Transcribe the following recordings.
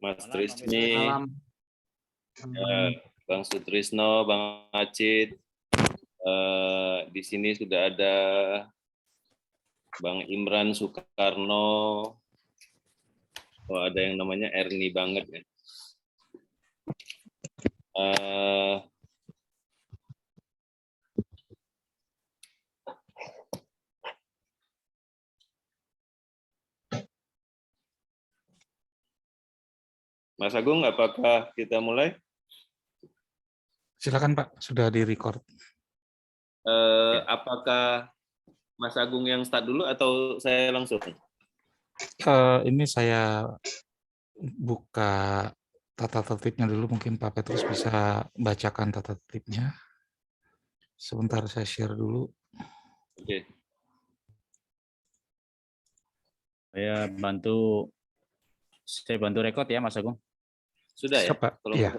Mas Trismi, Malam. Bang Sutrisno, Bang Acit. Di sini sudah ada Bang Imran Soekarno. Oh, ada yang namanya Erni banget ya. Mas Agung, apakah kita mulai? Silakan Pak, sudah di-record. Apakah Mas Agung yang start dulu atau saya langsung? Ini saya buka tata tertibnya dulu, mungkin Pak Petrus bisa bacakan tata tertibnya. Sebentar saya share dulu. Oke. Saya bantu record ya Mas Agung. Sudah ya? Pak. Kalau Iya.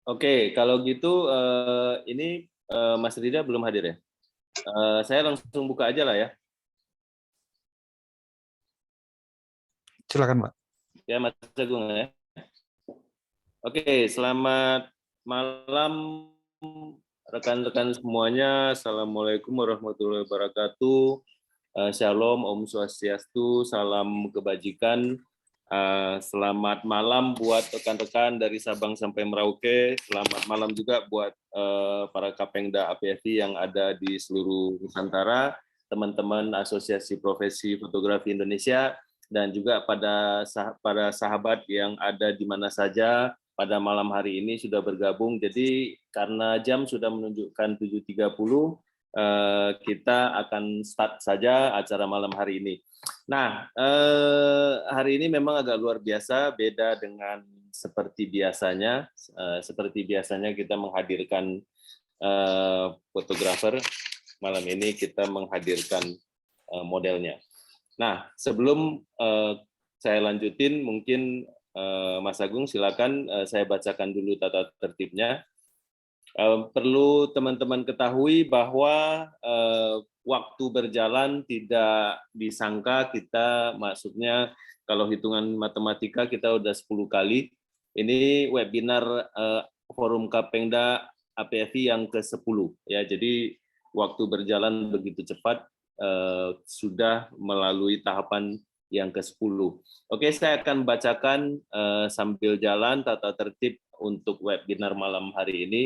Oke, kalau gitu ini Mas Rida belum hadir ya? Saya langsung buka aja lah ya. Silakan Pak. Ya Mas Agung ya. Oke, selamat malam rekan-rekan semuanya. Assalamualaikum warahmatullahi wabarakatuh. Shalom, Om Swastiastu, salam kebajikan. Selamat malam buat rekan-rekan dari Sabang sampai Merauke. Selamat malam juga buat para Kapengda APFI yang ada di seluruh Nusantara, teman-teman Asosiasi Profesi Fotografi Indonesia, dan juga pada sahabat yang ada di mana saja pada malam hari ini sudah bergabung. Jadi karena jam sudah menunjukkan 7.30, kita akan start saja acara malam hari ini. Nah, hari ini memang agak luar biasa, beda dengan seperti biasanya. Seperti biasanya kita menghadirkan fotografer, malam ini kita menghadirkan modelnya. Nah, sebelum saya lanjutin, mungkin Mas Agung silakan saya bacakan dulu tata tertibnya. Perlu teman-teman ketahui bahwa waktu berjalan tidak disangka kita, maksudnya kalau hitungan matematika kita udah 10 kali. Ini webinar Forum Kapengda APFI yang ke-10 ya. Jadi waktu berjalan begitu cepat, sudah melalui tahapan yang ke-10. Oke, saya akan bacakan sambil jalan tata tertib untuk webinar malam hari ini.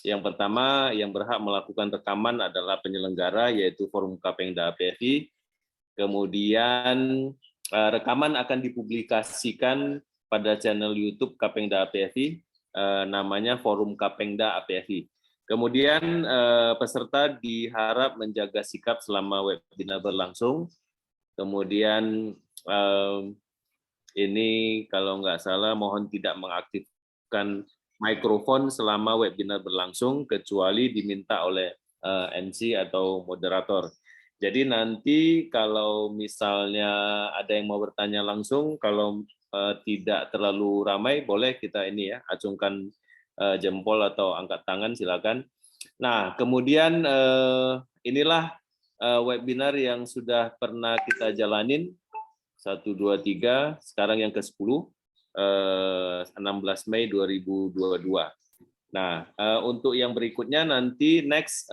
Yang pertama, yang berhak melakukan rekaman adalah penyelenggara, yaitu Forum Kapengda APFI. Kemudian rekaman akan dipublikasikan pada channel YouTube Kapengda APFI, namanya Forum Kapengda APFI. Kemudian peserta diharap menjaga sikap selama webinar berlangsung. Kemudian ini kalau nggak salah mohon tidak mengaktifkan mikrofon selama webinar berlangsung kecuali diminta oleh MC atau moderator. Jadi nanti kalau misalnya ada yang mau bertanya langsung, kalau tidak terlalu ramai, boleh kita ini ya acungkan jempol atau angkat tangan, silakan. Nah, kemudian inilah webinar yang sudah pernah kita jalanin 1, 2, 3, sekarang yang ke-10. 16 Mei 2022. Nah, untuk yang berikutnya nanti next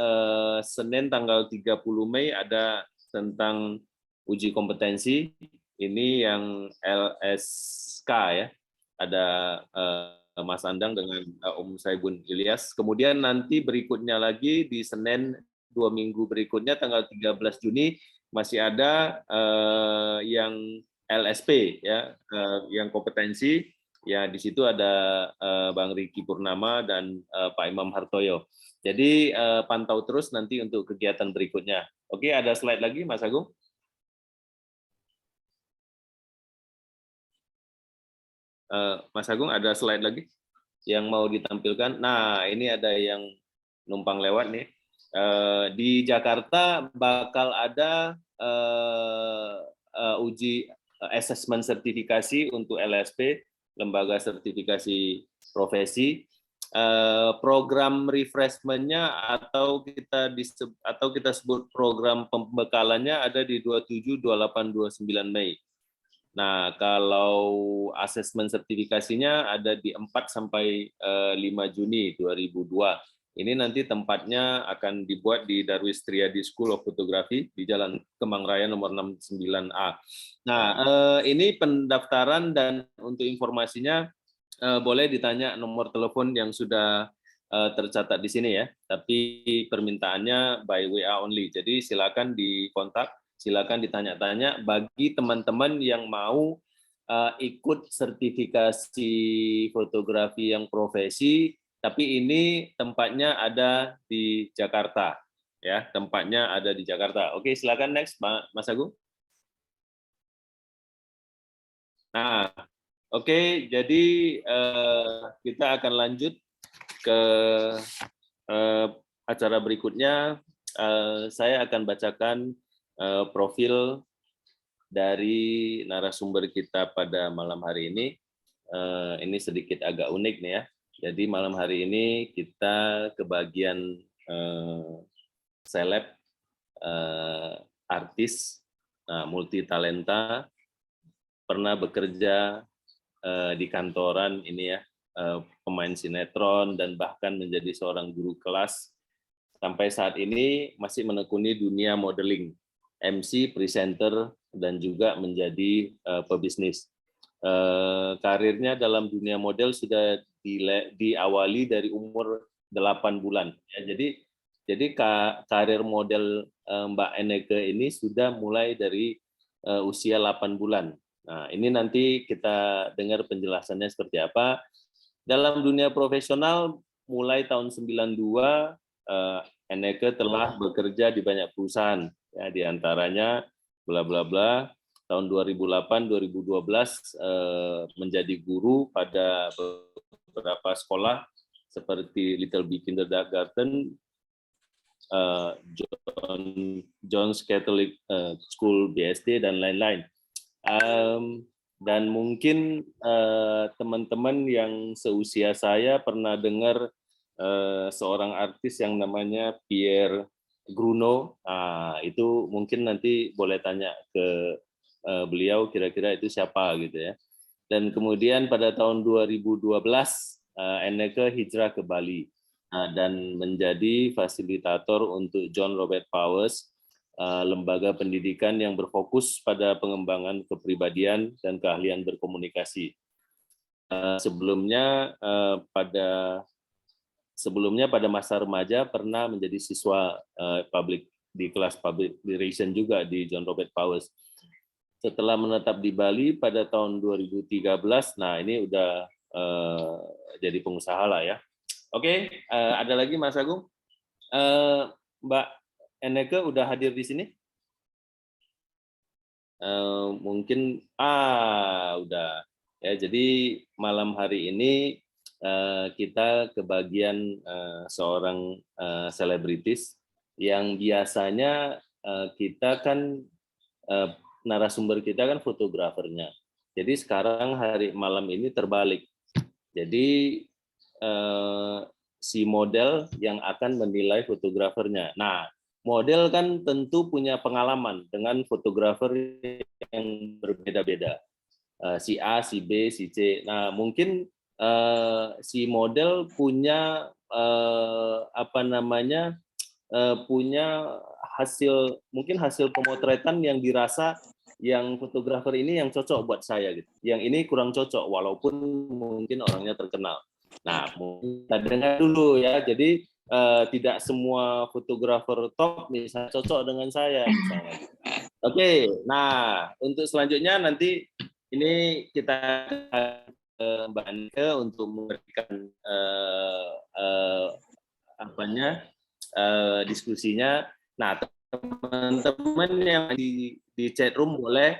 Senin tanggal 30 Mei ada tentang uji kompetensi. Ini yang LSK ya. Ada Mas Andang dengan Om Saibun Ilyas. Kemudian nanti berikutnya lagi di Senin 2 minggu berikutnya tanggal 13 Juni masih ada yang LSP ya, yang kompetensi ya, di situ ada Bang Riki Purnama dan Pak Imam Hartoyo. Jadi pantau terus nanti untuk kegiatan berikutnya. Oke, ada slide lagi Mas Agung? Mas Agung ada slide lagi yang mau ditampilkan? Nah, ini ada yang numpang lewat nih. Di Jakarta bakal ada uji assessment sertifikasi untuk LSP, Lembaga Sertifikasi Profesi. Program refreshment-nya atau kita sebut program pembekalannya ada di 27, 28, 29 Mei. Nah, kalau asesmen sertifikasinya ada di 4 sampai 5 Juni 2002. Ini nanti tempatnya akan dibuat di Darwis Triadi School of Photography di Jalan Kemang Raya nomor 69A. Nah, ini pendaftaran dan untuk informasinya boleh ditanya nomor telepon yang sudah tercatat di sini ya. Tapi permintaannya by WA only. Jadi silakan dikontak, silakan ditanya-tanya bagi teman-teman yang mau ikut sertifikasi fotografi yang profesi. Tapi ini tempatnya ada di Jakarta, ya. Tempatnya ada di Jakarta. Oke, silakan next, Mas Agung. Nah, oke, jadi kita akan lanjut ke acara berikutnya. Saya akan bacakan profil dari narasumber kita pada malam hari ini. Ini sedikit agak unik nih ya. Jadi malam hari ini kita kebagian seleb, artis, multi talenta, pernah bekerja di kantoran ini ya, pemain sinetron dan bahkan menjadi seorang guru kelas. Sampai saat ini masih menekuni dunia modeling, MC, presenter, dan juga menjadi pebisnis. Karirnya dalam dunia model sudah diawali dari umur 8 bulan. Ya, jadi karir model Mbak Eneke ini sudah mulai dari usia 8 bulan. Nah, ini nanti kita dengar penjelasannya seperti apa. Dalam dunia profesional, mulai tahun 92, Eneke telah bekerja di banyak perusahaan, ya, diantaranya bla bla bla. Tahun 2008-2012 menjadi guru pada beberapa sekolah seperti Little Big Kindergarten, John's Catholic School BSD, dan lain-lain. Dan mungkin teman-teman yang seusia saya pernah dengar seorang artis yang namanya Pierre Gruno. Itu mungkin nanti boleh tanya ke beliau kira-kira itu siapa gitu ya. Dan kemudian pada tahun 2012 Eneke hijrah ke Bali dan menjadi fasilitator untuk John Robert Powers, lembaga pendidikan yang berfokus pada pengembangan kepribadian dan keahlian berkomunikasi. Sebelumnya pada masa remaja pernah menjadi siswa di kelas public relation juga di John Robert Powers. Setelah menetap di Bali pada tahun 2013, nah ini udah jadi pengusaha lah ya. Oke, ada lagi Mas Agung? Mbak Eneke udah hadir di sini? Mungkin udah ya. Jadi malam hari ini kita kebagian seorang selebritis yang biasanya kita kan narasumber kita kan fotografernya. Jadi sekarang malam ini terbalik. Jadi si model yang akan menilai fotografernya. Nah, model kan tentu punya pengalaman dengan fotografer yang berbeda-beda. Si A, si B, si C. Nah, mungkin si model punya punya mungkin hasil pemotretan yang dirasa yang fotografer ini yang cocok buat saya gitu. Yang ini kurang cocok walaupun mungkin orangnya terkenal. Nah, kita dengar dulu ya. Jadi tidak semua fotografer top misalnya cocok dengan saya misalnya. Oke, nah untuk selanjutnya nanti ini kita Mbak Anke untuk memberikan diskusinya. Nah, teman-teman yang di chat room boleh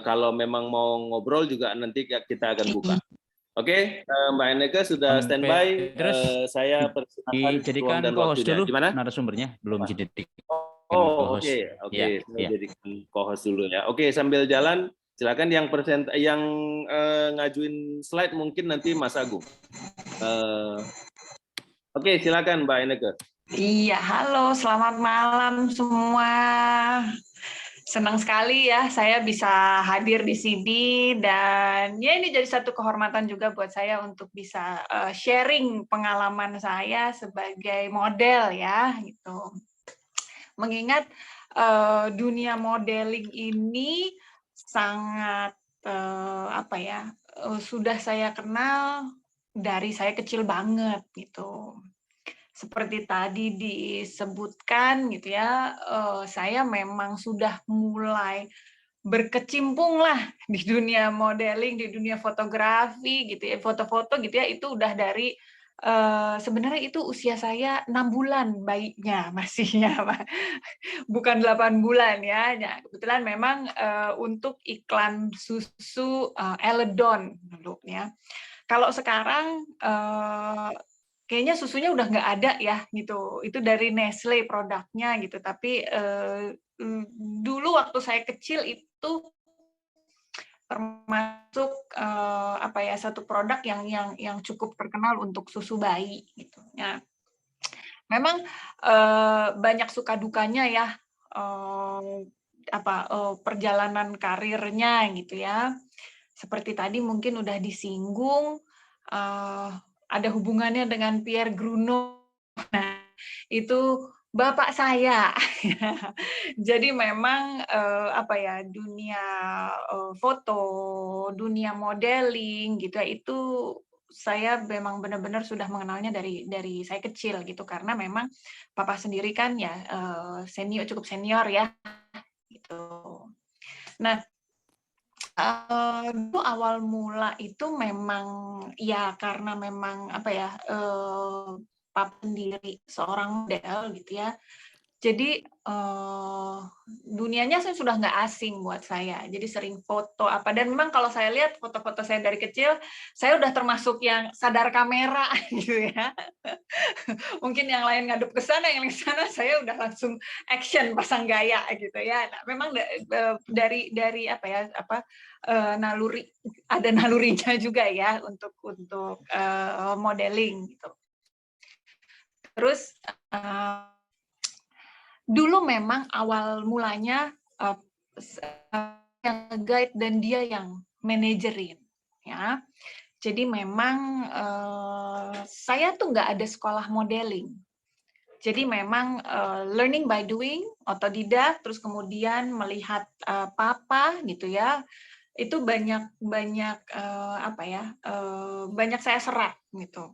kalau memang mau ngobrol juga nanti kita akan buka. Oke, Mbak Eneke sudah standby. Saya persilakan dijadikan co-host dulu. Gimana? Narasumbernya belum dijadikan. Oke. Ya. Jadikan co-host dulu ya. Oke, sambil jalan silakan yang ngajuin slide mungkin nanti Mas Agung. Oke, silakan Mbak Eneke. Iya, halo, selamat malam semua. senang sekali ya saya bisa hadir di sini, dan ya ini jadi satu kehormatan juga buat saya untuk bisa sharing pengalaman saya sebagai model ya gitu. Mengingat dunia modeling ini sangat sudah saya kenal dari saya kecil banget gitu. Seperti tadi disebutkan gitu ya, saya memang sudah mulai berkecimpung lah di dunia modeling, di dunia fotografi gitu ya, foto-foto gitu ya, itu udah dari sebenarnya itu usia saya 6 bulan bayinya masihnya, bukan 8 bulan ya. Nah, kebetulan memang untuk iklan susu Eledon dulu ya. Kalau sekarang kayaknya susunya udah nggak ada ya gitu. Itu dari Nestle produknya gitu. Tapi dulu waktu saya kecil itu termasuk satu produk yang cukup terkenal untuk susu bayi gitu. Ya. Memang banyak suka dukanya ya perjalanan karirnya gitu ya. Seperti tadi mungkin udah disinggung, ada hubungannya dengan Pierre Gruno. Nah, itu bapak saya. Jadi memang dunia foto, dunia modeling gitu ya, itu saya memang benar-benar sudah mengenalnya dari saya kecil gitu, karena memang papa sendiri kan ya cukup senior ya gitu. Nah, dulu awal mula itu memang ya karena memang papa sendiri seorang model gitu ya. Jadi dunianya saya sudah nggak asing buat saya. Jadi sering foto dan memang kalau saya lihat foto-foto saya dari kecil, saya udah termasuk yang sadar kamera gitu ya. Mungkin yang lain ngadep ke sana, yang lain ke sana, saya udah langsung action pasang gaya gitu ya. Nah, memang dari naluri, ada nalurinya juga ya untuk modeling gitu. Terus dulu memang awal mulanya yang guide dan dia yang manajerin ya. Jadi memang saya tuh nggak ada sekolah modeling. Jadi memang learning by doing, otodidak, terus kemudian melihat papa gitu ya. Itu banyak saya serap gitu.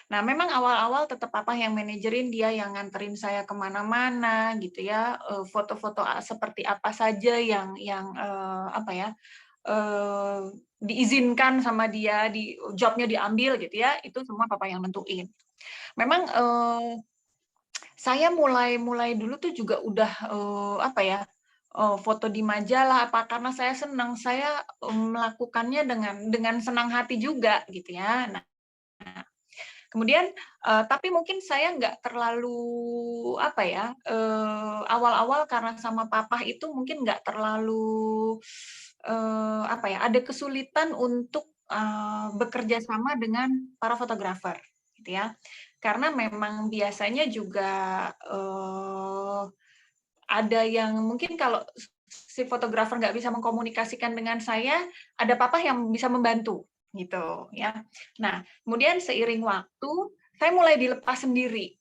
Nah, memang awal-awal tetap papa yang manajerin, dia yang nganterin saya kemana-mana gitu ya, foto-foto seperti apa saja yang diizinkan sama dia, jobnya diambil gitu ya, itu semua papa yang nentuin. Memang saya mulai dulu tuh juga udah foto di majalah karena saya senang, saya melakukannya dengan senang hati juga gitu ya. Nah, kemudian tapi mungkin saya nggak terlalu awal-awal karena sama papa itu mungkin nggak terlalu ada kesulitan untuk bekerja sama dengan para fotografer gitu ya. Karena memang biasanya juga ada yang mungkin kalau si fotografer nggak bisa mengkomunikasikan dengan saya, ada papa yang bisa membantu gitu ya. Nah, kemudian seiring waktu saya mulai dilepas sendiri.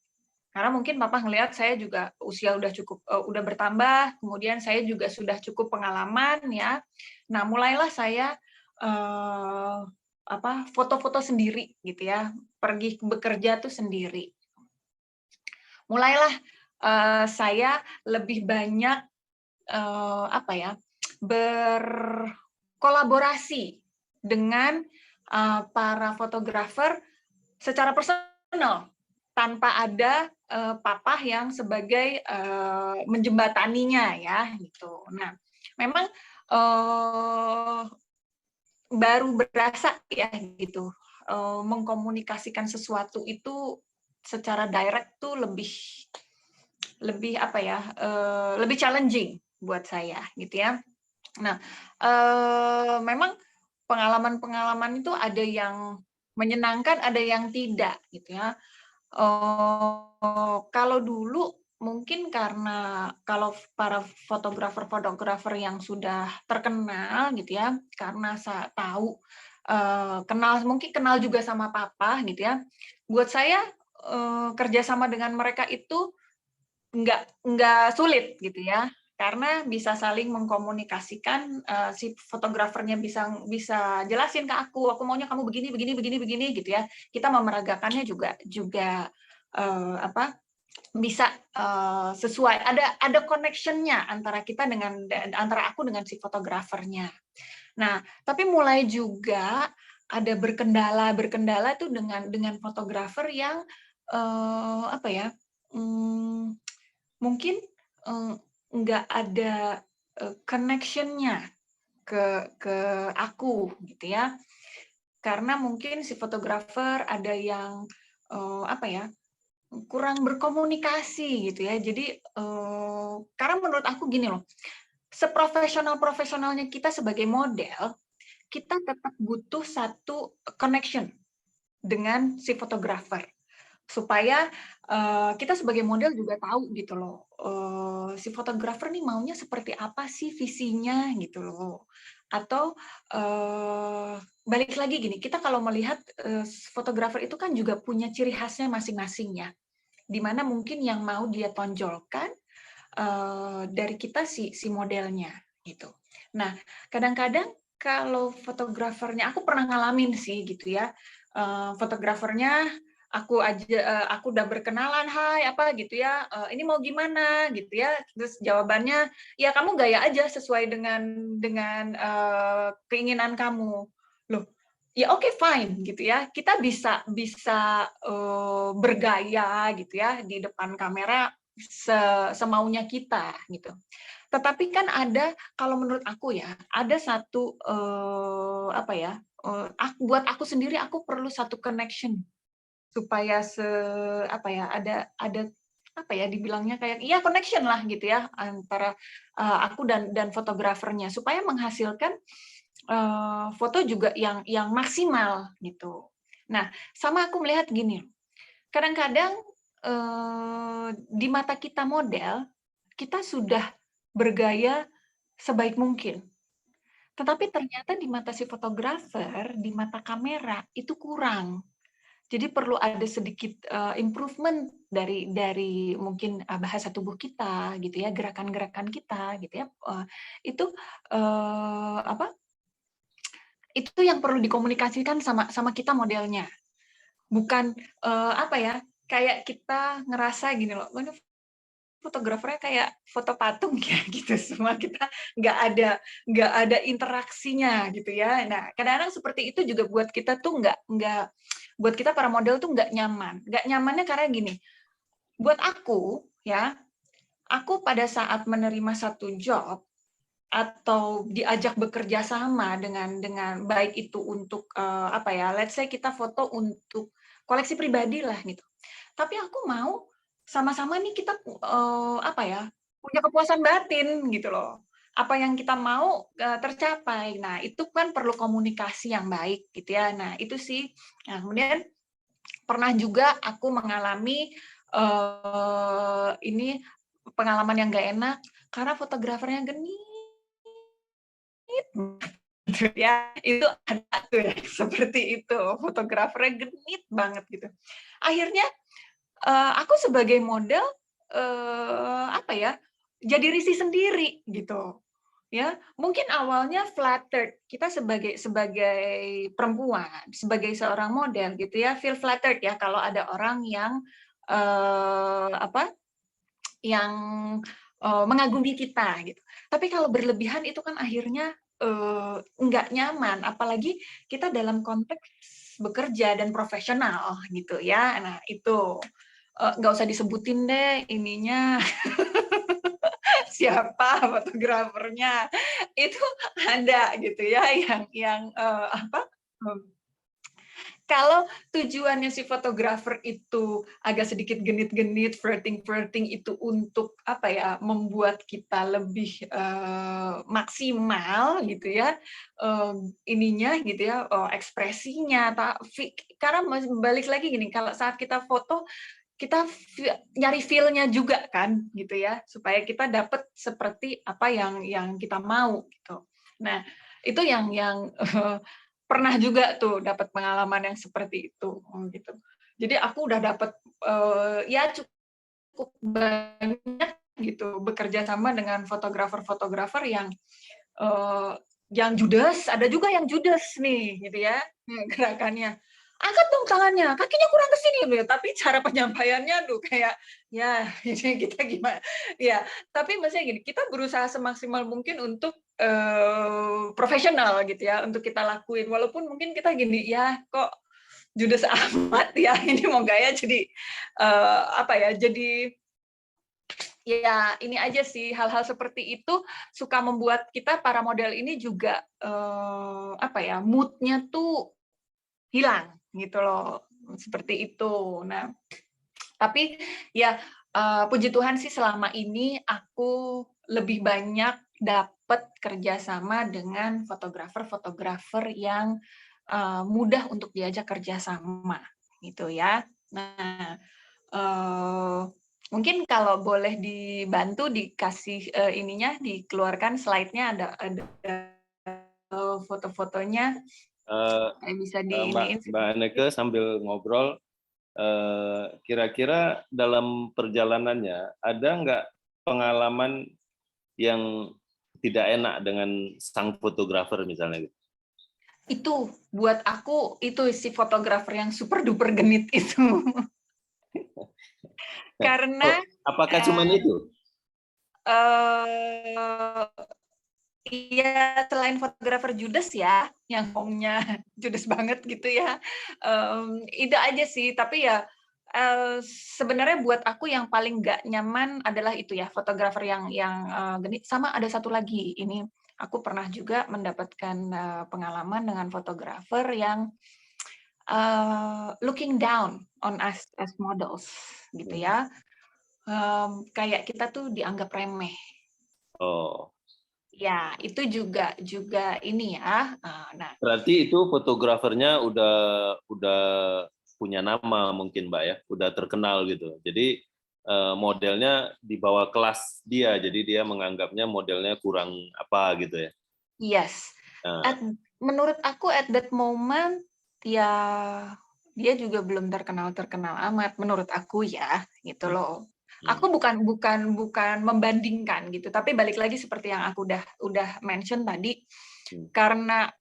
Karena mungkin papa ngelihat saya juga usia udah cukup udah bertambah, kemudian saya juga sudah cukup pengalaman ya. Nah, mulailah saya foto-foto sendiri gitu ya. Pergi bekerja tuh sendiri. Mulailah saya lebih banyak berkolaborasi dengan para fotografer secara personal tanpa ada papa yang sebagai menjembataninya ya gitu. Nah, memang baru berasa ya gitu mengkomunikasikan sesuatu itu secara direct tuh lebih challenging buat saya gitu ya. Nah, memang pengalaman-pengalaman itu ada yang menyenangkan, ada yang tidak gitu ya. Kalau dulu mungkin karena kalau para fotografer yang sudah terkenal gitu ya, karena saya tahu mungkin kenal juga sama papa gitu ya. Buat saya kerjasama dengan mereka itu nggak sulit gitu ya, karena bisa saling mengkomunikasikan, si fotografernya bisa jelasin ke aku maunya kamu begini begini begini begini gitu ya. Kita memeragakannya juga bisa sesuai, ada connection-nya antara kita antara aku dengan si fotografernya. Nah, tapi mulai juga ada berkendala tuh dengan fotografer yang mungkin nggak ada connection-nya ke aku gitu ya. Karena mungkin si fotografer ada yang kurang berkomunikasi gitu ya. Jadi karena menurut aku gini loh, seprofesional-profesionalnya kita sebagai model, kita tetap butuh satu connection dengan si fotografer. Supaya kita sebagai model juga tahu gitu loh, si fotografer nih maunya seperti apa sih visinya gitu loh. Atau balik lagi gini, kita kalau melihat fotografer itu kan juga punya ciri khasnya masing-masing ya. Di mana mungkin yang mau dia tonjolkan dari kita si modelnya gitu. Nah, kadang-kadang kalau fotografernya, aku pernah ngalamin sih gitu ya, fotografernya aku udah berkenalan, hai apa gitu ya, ini mau gimana gitu ya, terus jawabannya ya kamu gaya aja sesuai dengan keinginan kamu. Loh, ya oke, fine gitu ya, kita bisa bergaya gitu ya di depan kamera semaunya kita gitu. Tetapi kan ada, kalau menurut aku ya, ada satu buat aku sendiri, aku perlu satu connection supaya ada dibilangnya kayak connection lah gitu ya antara aku dan fotografernya supaya menghasilkan foto juga yang maksimal gitu. Nah, sama aku melihat gini, kadang-kadang di mata kita model, kita sudah bergaya sebaik mungkin. Tetapi ternyata di mata si fotografer, di mata kamera, itu kurang. Jadi perlu ada sedikit improvement dari mungkin bahasa tubuh kita, gitu ya, gerakan-gerakan kita, gitu ya. Itu yang perlu dikomunikasikan sama kita modelnya. Bukan kayak kita ngerasa gini loh, fotografernya kayak foto patung ya gitu, semua kita nggak ada interaksinya gitu ya. Nah, kadang-kadang seperti itu juga buat kita tuh nggak buat kita para model tuh nggak nyaman. Nggak nyamannya karena gini, buat aku ya, aku pada saat menerima satu job atau diajak bekerja sama dengan baik itu untuk let's say kita foto untuk koleksi pribadi lah gitu. Tapi aku mau sama-sama nih kita punya kepuasan batin gitu loh. Apa yang kita mau tercapai. Nah, itu kan perlu komunikasi yang baik gitu ya. Nah, itu sih. Nah, kemudian pernah juga aku mengalami ini pengalaman yang gak enak karena fotografernya genit ya, itu ada tuh ya, seperti itu, fotografernya genit banget gitu. Akhirnya aku sebagai model jadi risih sendiri gitu ya. Mungkin awalnya flattered, kita sebagai perempuan, sebagai seorang model gitu ya, feel flattered ya kalau ada orang yang mengagumi kita gitu. Tapi kalau berlebihan itu kan akhirnya nggak nyaman, apalagi kita dalam konteks bekerja dan profesional gitu ya. Nah itu nggak usah disebutin deh ininya siapa fotografernya, itu ada gitu ya yang kalau tujuannya si fotografer itu agak sedikit genit-genit, flirting itu untuk membuat kita lebih maksimal gitu ya, gitu ya, ekspresinya. Karena balik lagi gini, kalau saat kita foto kita nyari feel-nya juga kan gitu ya, supaya kita dapat seperti apa yang kita mau gitu. Nah, itu yang pernah juga tuh dapat pengalaman yang seperti itu gitu. Jadi aku udah dapat ya cukup banyak gitu bekerja sama dengan fotografer-fotografer yang judes, ada juga yang judes nih gitu ya gerakannya. Angkat dong tangannya, kakinya kurang ke sini gitu. Tapi cara penyampaiannya kayak ya ini kita gimana? Ya, tapi maksudnya gini, kita berusaha semaksimal mungkin untuk profesional gitu ya, untuk kita lakuin walaupun mungkin kita gini ya kok judes amat ya, ini mau gaya jadi apa ya, jadi ya ini aja sih, hal-hal seperti itu suka membuat kita para model ini juga apa ya, mood-nya tuh hilang gitu loh, seperti itu. Nah, tapi ya puji Tuhan sih selama ini aku lebih banyak dapat kerjasama dengan fotografer-fotografer yang mudah untuk diajak kerjasama gitu ya. Nah, mungkin kalau boleh dibantu dikasih ininya, dikeluarkan slide-nya, ada foto-fotonya. Bisa Mbak Anneke sambil ngobrol, kira-kira dalam perjalanannya ada nggak pengalaman yang tidak enak dengan sang fotografer misalnya? Itu buat aku itu si fotografer yang super duper genit itu. Karena apakah cuma itu? Iya, selain fotografer judes ya, yang home-nya judes banget gitu ya. Itu aja sih, tapi ya sebenarnya buat aku yang paling nggak nyaman adalah itu ya, fotografer yang genit. Sama ada satu lagi, ini aku pernah juga mendapatkan pengalaman dengan fotografer yang looking down on us as models gitu ya. Kayak kita tuh dianggap remeh. Oh. Ya, itu juga ini ya. Nah, berarti itu fotografernya udah punya nama mungkin Mbak ya, udah terkenal gitu. Jadi modelnya di bawah kelas dia, jadi dia menganggapnya modelnya kurang apa gitu ya. Yes. Menurut aku at that moment ya dia juga belum terkenal amat menurut aku ya, gitu loh. Aku bukan membandingkan gitu, tapi balik lagi seperti yang aku udah mention tadi, karena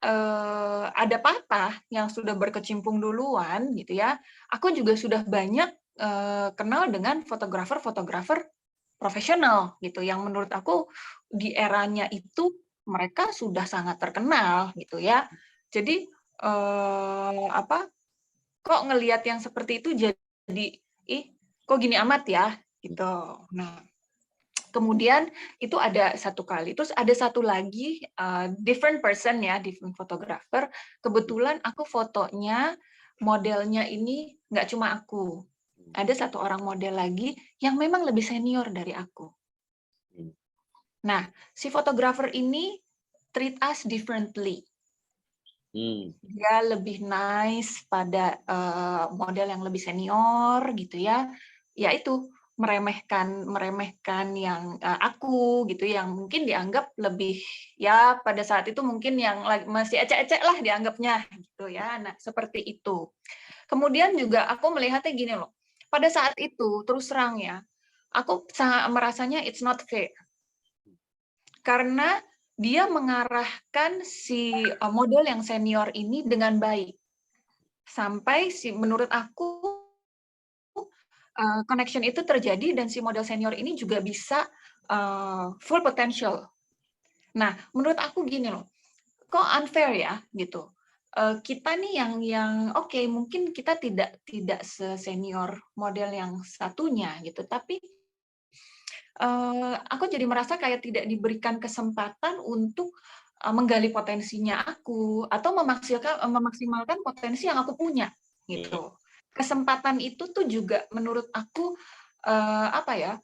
ada patah yang sudah berkecimpung duluan gitu ya. Aku juga sudah banyak kenal dengan fotografer profesional gitu, yang menurut aku di eranya itu mereka sudah sangat terkenal gitu ya. Jadi kok ngelihat yang seperti itu jadi kok gini amat ya gitu. Nah, kemudian itu ada satu kali, terus ada satu lagi different person ya, different photographer. Kebetulan aku fotonya modelnya ini nggak cuma aku, ada satu orang model lagi yang memang lebih senior dari aku. Nah, si fotografer ini treat us differently. Dia lebih nice pada model yang lebih senior gitu ya. Ya itu meremehkan yang aku gitu, yang mungkin dianggap lebih ya pada saat itu mungkin yang masih ecek-ecek lah dianggapnya gitu ya. Nah, seperti itu. Kemudian juga aku melihatnya gini loh. Pada saat itu terus terang ya, aku sangat merasanya it's not fair. Karena dia mengarahkan si model yang senior ini dengan baik. Sampai menurut aku connection itu terjadi dan si model senior ini juga bisa full potential. Nah, menurut aku gini loh, kok unfair ya gitu. Kita nih yang oke, mungkin kita tidak senior model yang satunya gitu, tapi aku jadi merasa kayak tidak diberikan kesempatan untuk menggali potensinya aku atau memaksimalkan potensi yang aku punya gitu. Kesempatan itu tuh juga menurut aku apa ya?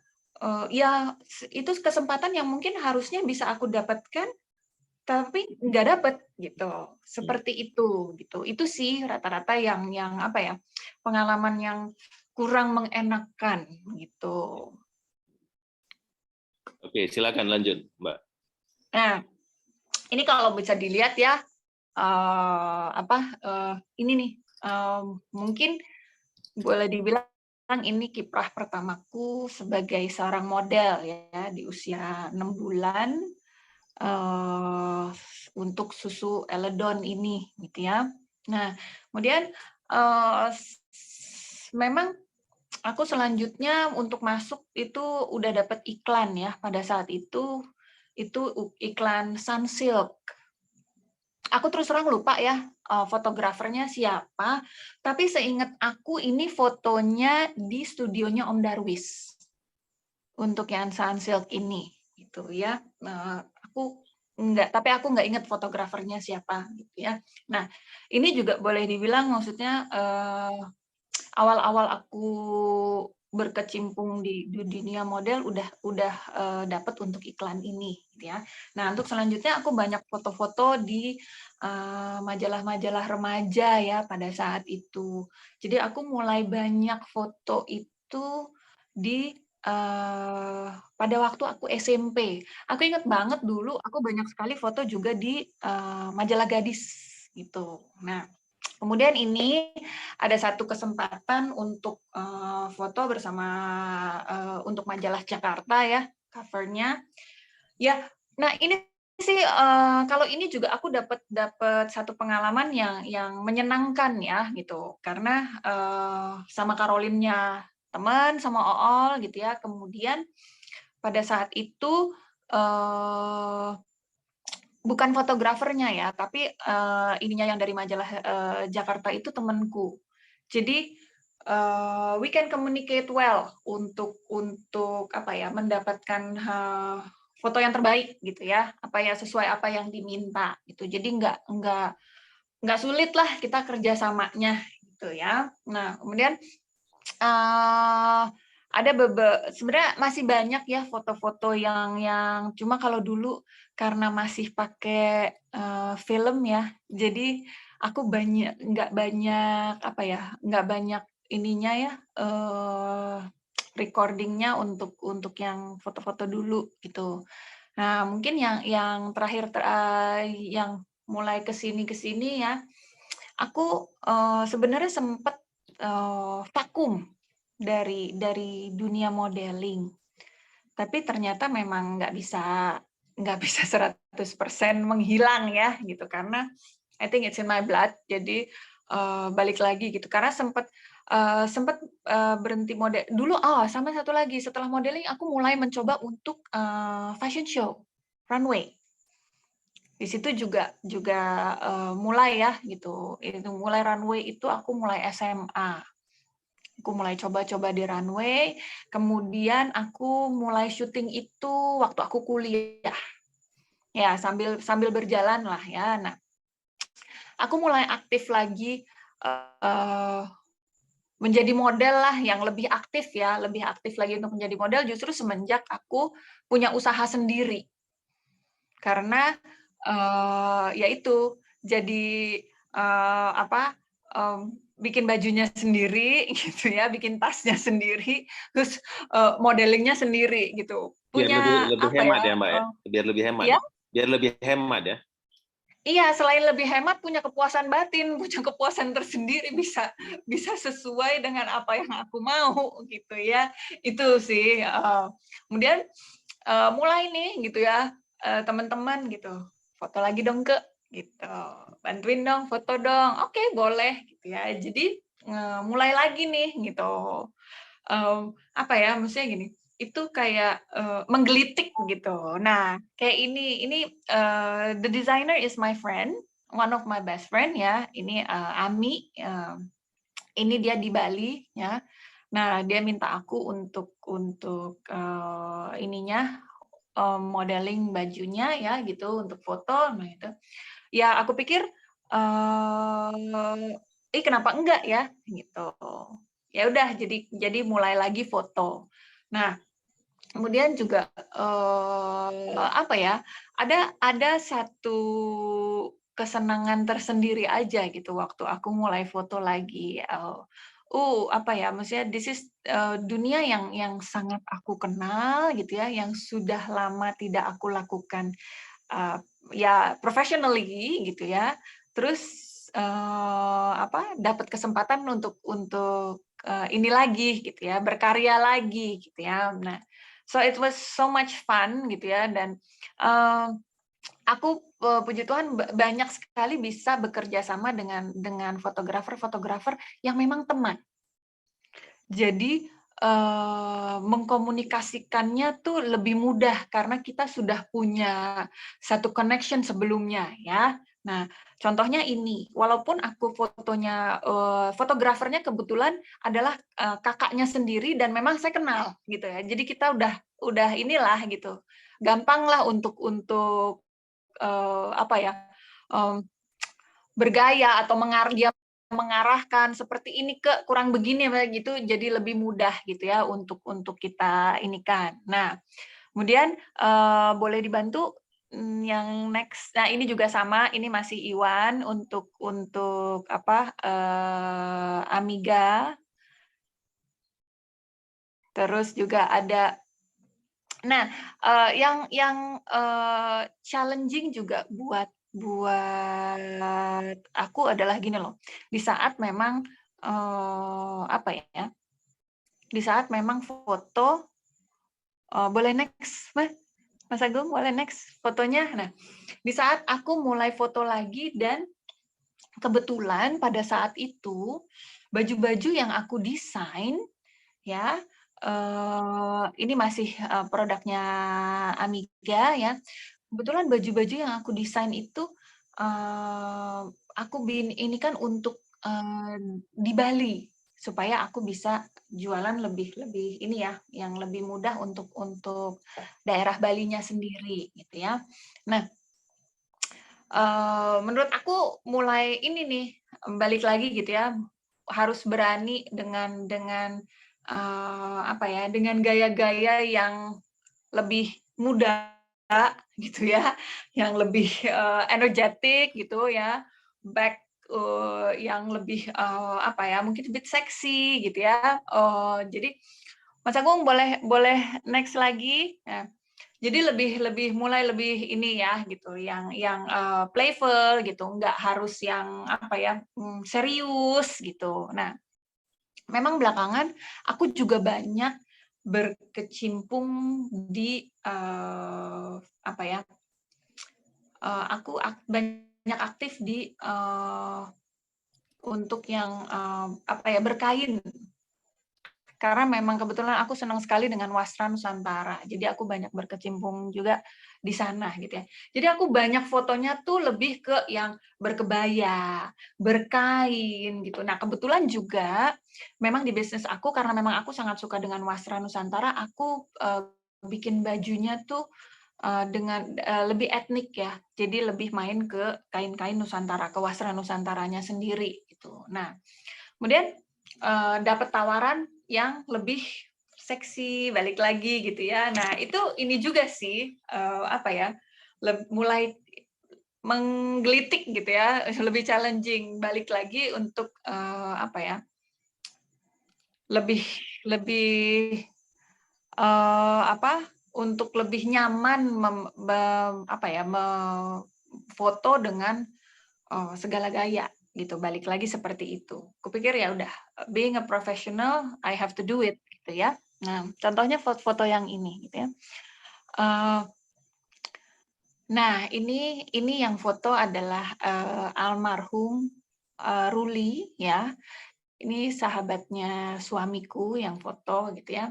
Ya itu kesempatan yang mungkin harusnya bisa aku dapatkan tapi nggak dapet gitu. Seperti itu gitu. Itu sih rata-rata yang apa ya? Pengalaman yang kurang mengenakan gitu. Oke, silakan lanjut, Mbak. Nah, ini kalau bisa dilihat ya, ini nih, mungkin boleh dibilang ini kiprah pertamaku sebagai seorang model ya di usia 6 bulan untuk susu Eledon ini, gitu ya. Nah, kemudian memang aku selanjutnya untuk masuk itu udah dapat iklan ya pada saat itu iklan Sunsilk. Aku terus terang lupa ya fotografernya siapa, tapi seingat aku ini fotonya di studionya Om Darwis untuk yang Sunsilk ini, gitu ya. Tapi aku nggak ingat fotografernya siapa, gitu ya. Nah, ini juga boleh dibilang maksudnya awal-awal aku berkecimpung di dunia model udah dapat untuk iklan ini, gitu ya. Nah, untuk selanjutnya aku banyak foto-foto di majalah-majalah remaja ya pada saat itu. Jadi aku mulai banyak foto itu di pada waktu aku SMP. Aku ingat banget dulu aku banyak sekali foto juga di majalah gadis gitu. Nah, kemudian ini ada satu kesempatan untuk foto bersama untuk majalah Jakarta ya, covernya. Ya, nah ini sih kalau ini juga aku dapat satu pengalaman yang menyenangkan ya gitu, karena sama Karolinnya teman, sama Ool gitu ya. Kemudian pada saat itu bukan fotografernya ya, tapi ininya yang dari majalah Jakarta itu temanku. Jadi we can communicate well untuk apa ya, mendapatkan foto yang terbaik gitu ya, apa ya sesuai apa yang diminta gitu. Jadi nggak sulit lah kita kerjasamanya gitu ya. Nah kemudian ada sebenarnya masih banyak ya foto-foto yang cuma kalau dulu karena masih pakai film ya, jadi aku nggak banyak ininya ya recordingnya untuk yang foto-foto dulu gitu. Nah mungkin yang terakhir yang mulai kesini ya, aku sebenarnya sempat vakum dari dunia modeling, tapi ternyata memang nggak bisa 100% menghilang ya gitu, karena I think it's in my blood. Jadi balik lagi gitu, karena sempat berhenti model dulu. Sama satu lagi, setelah modeling aku mulai mencoba untuk fashion show, runway. Di situ juga mulai ya gitu. Itu mulai runway itu aku mulai SMA. Aku mulai coba-coba di runway, kemudian aku mulai syuting itu waktu aku kuliah. Ya, sambil berjalan lah ya. Nah, aku mulai aktif lagi menjadi model lah, yang lebih aktif ya, lebih aktif lagi untuk menjadi model justru semenjak aku punya usaha sendiri. Karena yaitu jadi bikin bajunya sendiri gitu ya, bikin tasnya sendiri, terus modelingnya sendiri gitu. Biar lebih hemat ya Mbak ya, biar lebih hemat. Ya? Biar lebih hemat ya. Iya, selain lebih hemat, punya kepuasan batin, punya kepuasan tersendiri, bisa sesuai dengan apa yang aku mau gitu ya. Itu sih. Kemudian mulai nih gitu ya, teman-teman gitu, foto lagi dong Kak, gitu, bantuin dong, foto dong, oke boleh gitu ya. Jadi mulai lagi nih gitu, apa ya, maksudnya gini, itu kayak menggelitik gitu. Nah kayak ini the designer is my friend, one of my best friend ya, ini Ami, ini dia di Bali ya. Nah dia minta aku untuk ininya modeling bajunya ya gitu, untuk foto. Nah itu ya aku pikir kenapa enggak ya gitu. Ya udah, jadi mulai lagi foto. Nah kemudian juga apa ya, ada satu kesenangan tersendiri aja gitu waktu aku mulai foto lagi apa ya, maksudnya this is dunia yang sangat aku kenal gitu ya, yang sudah lama tidak aku lakukan ya professionally gitu ya. Terus dapat kesempatan untuk ini lagi gitu ya, berkarya lagi gitu ya. Nah, so it was so much fun gitu ya, dan aku puji Tuhan banyak sekali bisa bekerja sama dengan fotografer-fotografer yang memang teman. Jadi mengkomunikasikannya tuh lebih mudah karena kita sudah punya satu connection sebelumnya ya. Nah, contohnya ini, walaupun aku fotografernya kebetulan adalah kakaknya sendiri dan memang saya kenal gitu ya. Jadi kita udah inilah gitu. Gampang lah untuk bergaya atau mengarahkan seperti ini ke kurang begini gitu, jadi lebih mudah gitu ya untuk kita inikan. Nah, kemudian boleh dibantu yang next. Nah, ini juga sama, ini masih Iwan untuk Amiga. Terus juga ada. Nah, yang challenging juga buat aku adalah gini loh. Di saat memang di saat memang foto boleh next, Mas Agung, boleh next fotonya. Nah, di saat aku mulai foto lagi dan kebetulan pada saat itu baju-baju yang aku desain ya, ini masih produknya Amiga ya. Kebetulan baju-baju yang aku desain itu aku ini kan untuk di Bali supaya aku bisa jualan lebih ini ya, yang lebih mudah untuk daerah Balinya sendiri gitu ya. Nah, menurut aku mulai ini nih balik lagi gitu ya, harus berani dengan dengan gaya-gaya yang lebih muda gitu ya, yang lebih energetik gitu ya, yang lebih mungkin a bit seksi gitu ya. Jadi Mas Agung boleh next lagi. Ya. Jadi mulai lebih ini ya gitu, yang playful gitu, nggak harus yang serius gitu. Nah, memang belakangan aku juga banyak berkecimpung di aku banyak aktif di untuk yang berkain. Karena memang kebetulan aku senang sekali dengan wastra Nusantara. Jadi aku banyak berkecimpung juga di sana gitu ya. Jadi aku banyak fotonya tuh lebih ke yang berkebaya, berkain gitu. Nah, kebetulan juga memang di bisnis aku karena memang aku sangat suka dengan wastra Nusantara, aku bikin bajunya tuh dengan lebih etnik ya. Jadi lebih main ke kain-kain Nusantara, ke wastra Nusantaranya sendiri gitu. Nah, kemudian dapat tawaran yang lebih seksi, balik lagi gitu ya. Nah, itu ini juga sih mulai menggelitik gitu ya, lebih challenging, balik lagi untuk lebih untuk lebih nyaman foto dengan segala gaya gitu, balik lagi seperti itu. Kupikir ya udah, being a professional, I have to do it gitu ya. Nah, contohnya foto-foto yang ini gitu ya. Nah, ini yang foto adalah almarhum Ruli ya. Ini sahabatnya suamiku yang foto gitu ya.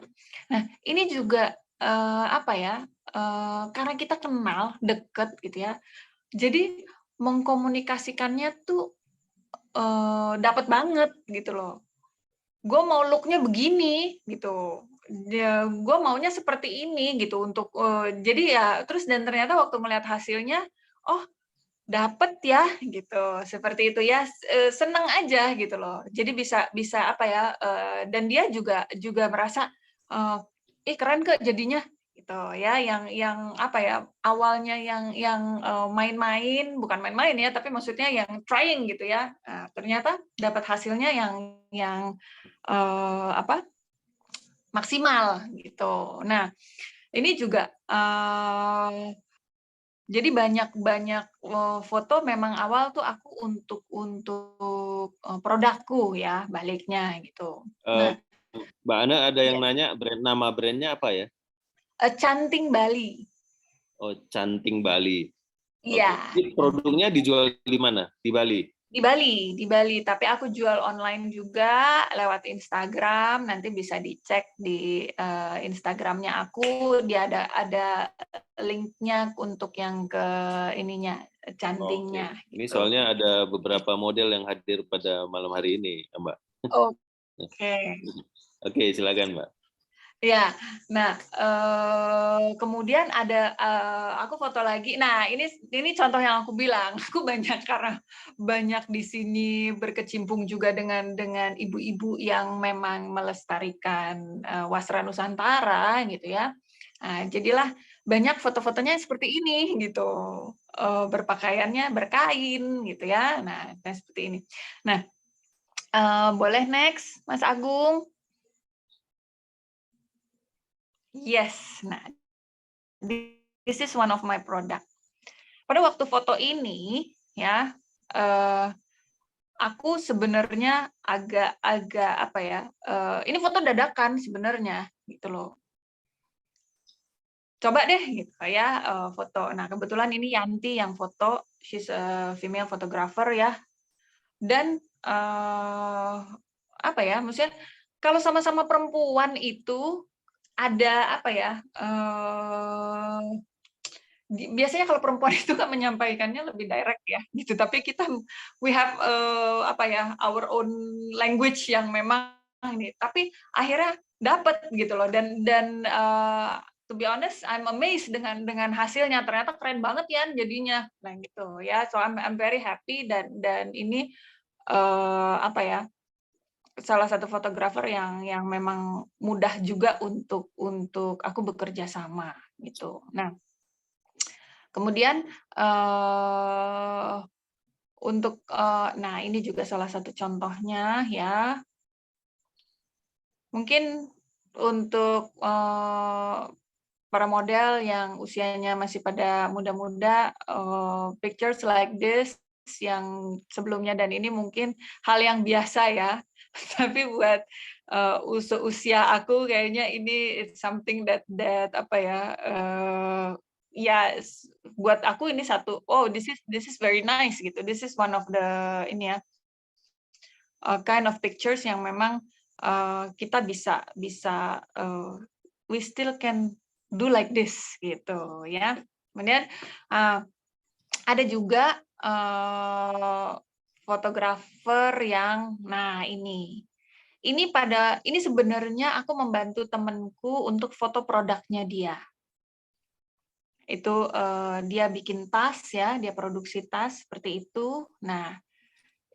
Nah, ini juga karena kita kenal deket gitu ya. Jadi mengkomunikasikannya tuh dapat banget gitu loh. Gue mau look-nya begini gitu. Gue maunya seperti ini gitu untuk jadi ya terus dan ternyata waktu melihat hasilnya, oh dapet ya gitu, seperti itu ya, seneng aja gitu loh. Jadi bisa dan dia juga merasa ih keren Kak jadinya gitu ya, yang apa ya, awalnya yang main-main, bukan main-main ya, tapi maksudnya yang trying gitu ya. Nah, ternyata dapat hasilnya yang apa, maksimal gitu. Nah, ini juga jadi banyak foto memang awal tuh aku untuk produkku ya, baliknya gitu. Nah, Mbak Ana ada yang ya, nanya nama brandnya apa ya? Canting Bali. Oh, Canting Bali. Iya. Oke. Produknya dijual di mana? Di Bali? Di Bali. Tapi aku jual online juga lewat Instagram. Nanti bisa dicek di Instagramnya aku. Dia ada linknya untuk yang ke ininya, cantingnya. Oke. Ini Gitu. soalnya ada beberapa model yang hadir pada malam hari ini, Mbak. Oke. Oke, silakan, Mbak. Ya, nah kemudian ada aku foto lagi. Nah, ini contoh yang aku bilang. Aku karena banyak di sini berkecimpung juga dengan ibu-ibu yang memang melestarikan wasra Nusantara gitu ya. Nah, jadilah banyak foto-fotonya seperti ini gitu. Berpakaiannya berkain gitu ya. Nah, seperti ini. Nah, boleh next, Mas Agung? Yes, nah this is one of my product. Pada waktu foto ini ya, aku sebenarnya agak apa ya? Ini foto dadakan sebenarnya gitu loh. Coba deh gitu ya foto. Nah kebetulan ini Yanti yang foto, she's a female photographer ya. Dan apa ya? Maksudnya kalau sama-sama perempuan itu ada apa ya? Biasanya kalau perempuan itu kan menyampaikannya lebih direct ya gitu, tapi kita we have apa ya, our own language yang memang ini, tapi akhirnya dapat gitu loh. Dan to be honest I'm amazed dengan hasilnya, ternyata keren banget ya jadinya. Nah gitu ya, so I'm very happy. Dan ini apa ya, salah satu fotografer yang memang mudah juga untuk aku bekerja sama gitu. Nah kemudian untuk nah ini juga salah satu contohnya ya. Mungkin untuk para model yang usianya masih pada muda-muda, pictures like this yang sebelumnya dan ini mungkin hal yang biasa ya. Tapi buat usia aku kayaknya ini it's something that apa ya, ya buat aku ini satu, oh this is very nice gitu. This is one of the ini ya, kind of pictures yang memang kita bisa we still can do like this gitu ya. Kemudian ada juga fotografer yang, nah ini sebenarnya aku membantu temanku untuk foto produknya dia. Itu dia bikin tas ya, dia produksi tas seperti itu. Nah,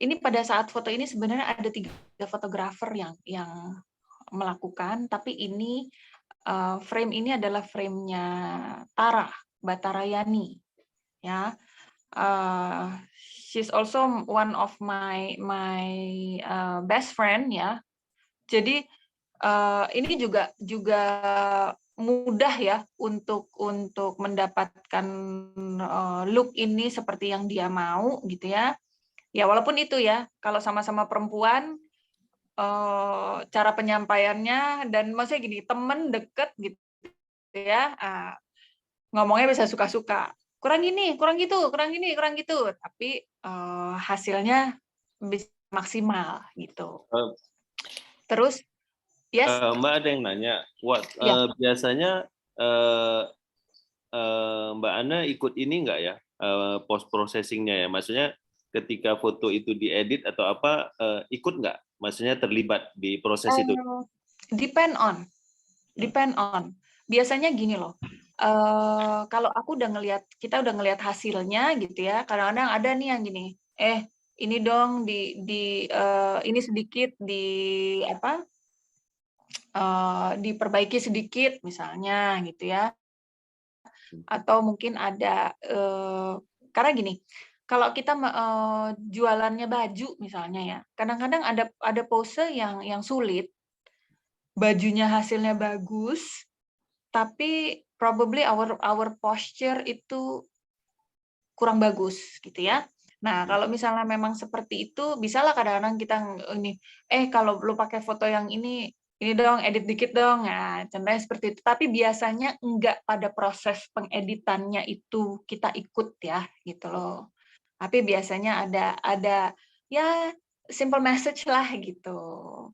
ini pada saat foto ini sebenarnya ada 3 fotografer yang melakukan, tapi ini frame ini adalah frame-nya Tara, Batarayani ya. She's also one of my best friend ya. Jadi ini juga mudah ya untuk mendapatkan look ini seperti yang dia mau gitu ya. Ya walaupun itu ya, kalau sama-sama perempuan cara penyampaiannya dan maksudnya gini, temen deket gitu ya, ngomongnya bisa suka-suka. Kurang gini, kurang gitu, kurang gini, kurang gitu. Tapi hasilnya bisa maksimal gitu. Terus yes. Mbak ada yang nanya, biasanya Mbak Ana ikut ini nggak ya, post processingnya ya? Maksudnya ketika foto itu diedit atau apa, ikut nggak? Maksudnya terlibat di proses itu? Depend on. Biasanya gini loh, kalau aku kita udah ngelihat hasilnya gitu ya. Kadang-kadang ada nih yang gini, ini dong ini sedikit di apa? diperbaiki sedikit misalnya gitu ya. Atau mungkin ada karena gini, kalau kita jualannya baju misalnya ya, kadang-kadang ada pose yang sulit, bajunya hasilnya bagus, tapi probably our posture itu kurang bagus gitu ya. Nah, kalau misalnya memang seperti itu, bisalah kadang-kadang kita ini, kalau lu pakai foto yang ini dong, edit dikit dong. Nah, contohnya seperti itu. Tapi biasanya enggak pada proses pengeditannya itu kita ikut ya, gitu loh. Tapi biasanya ada ya simple message lah gitu.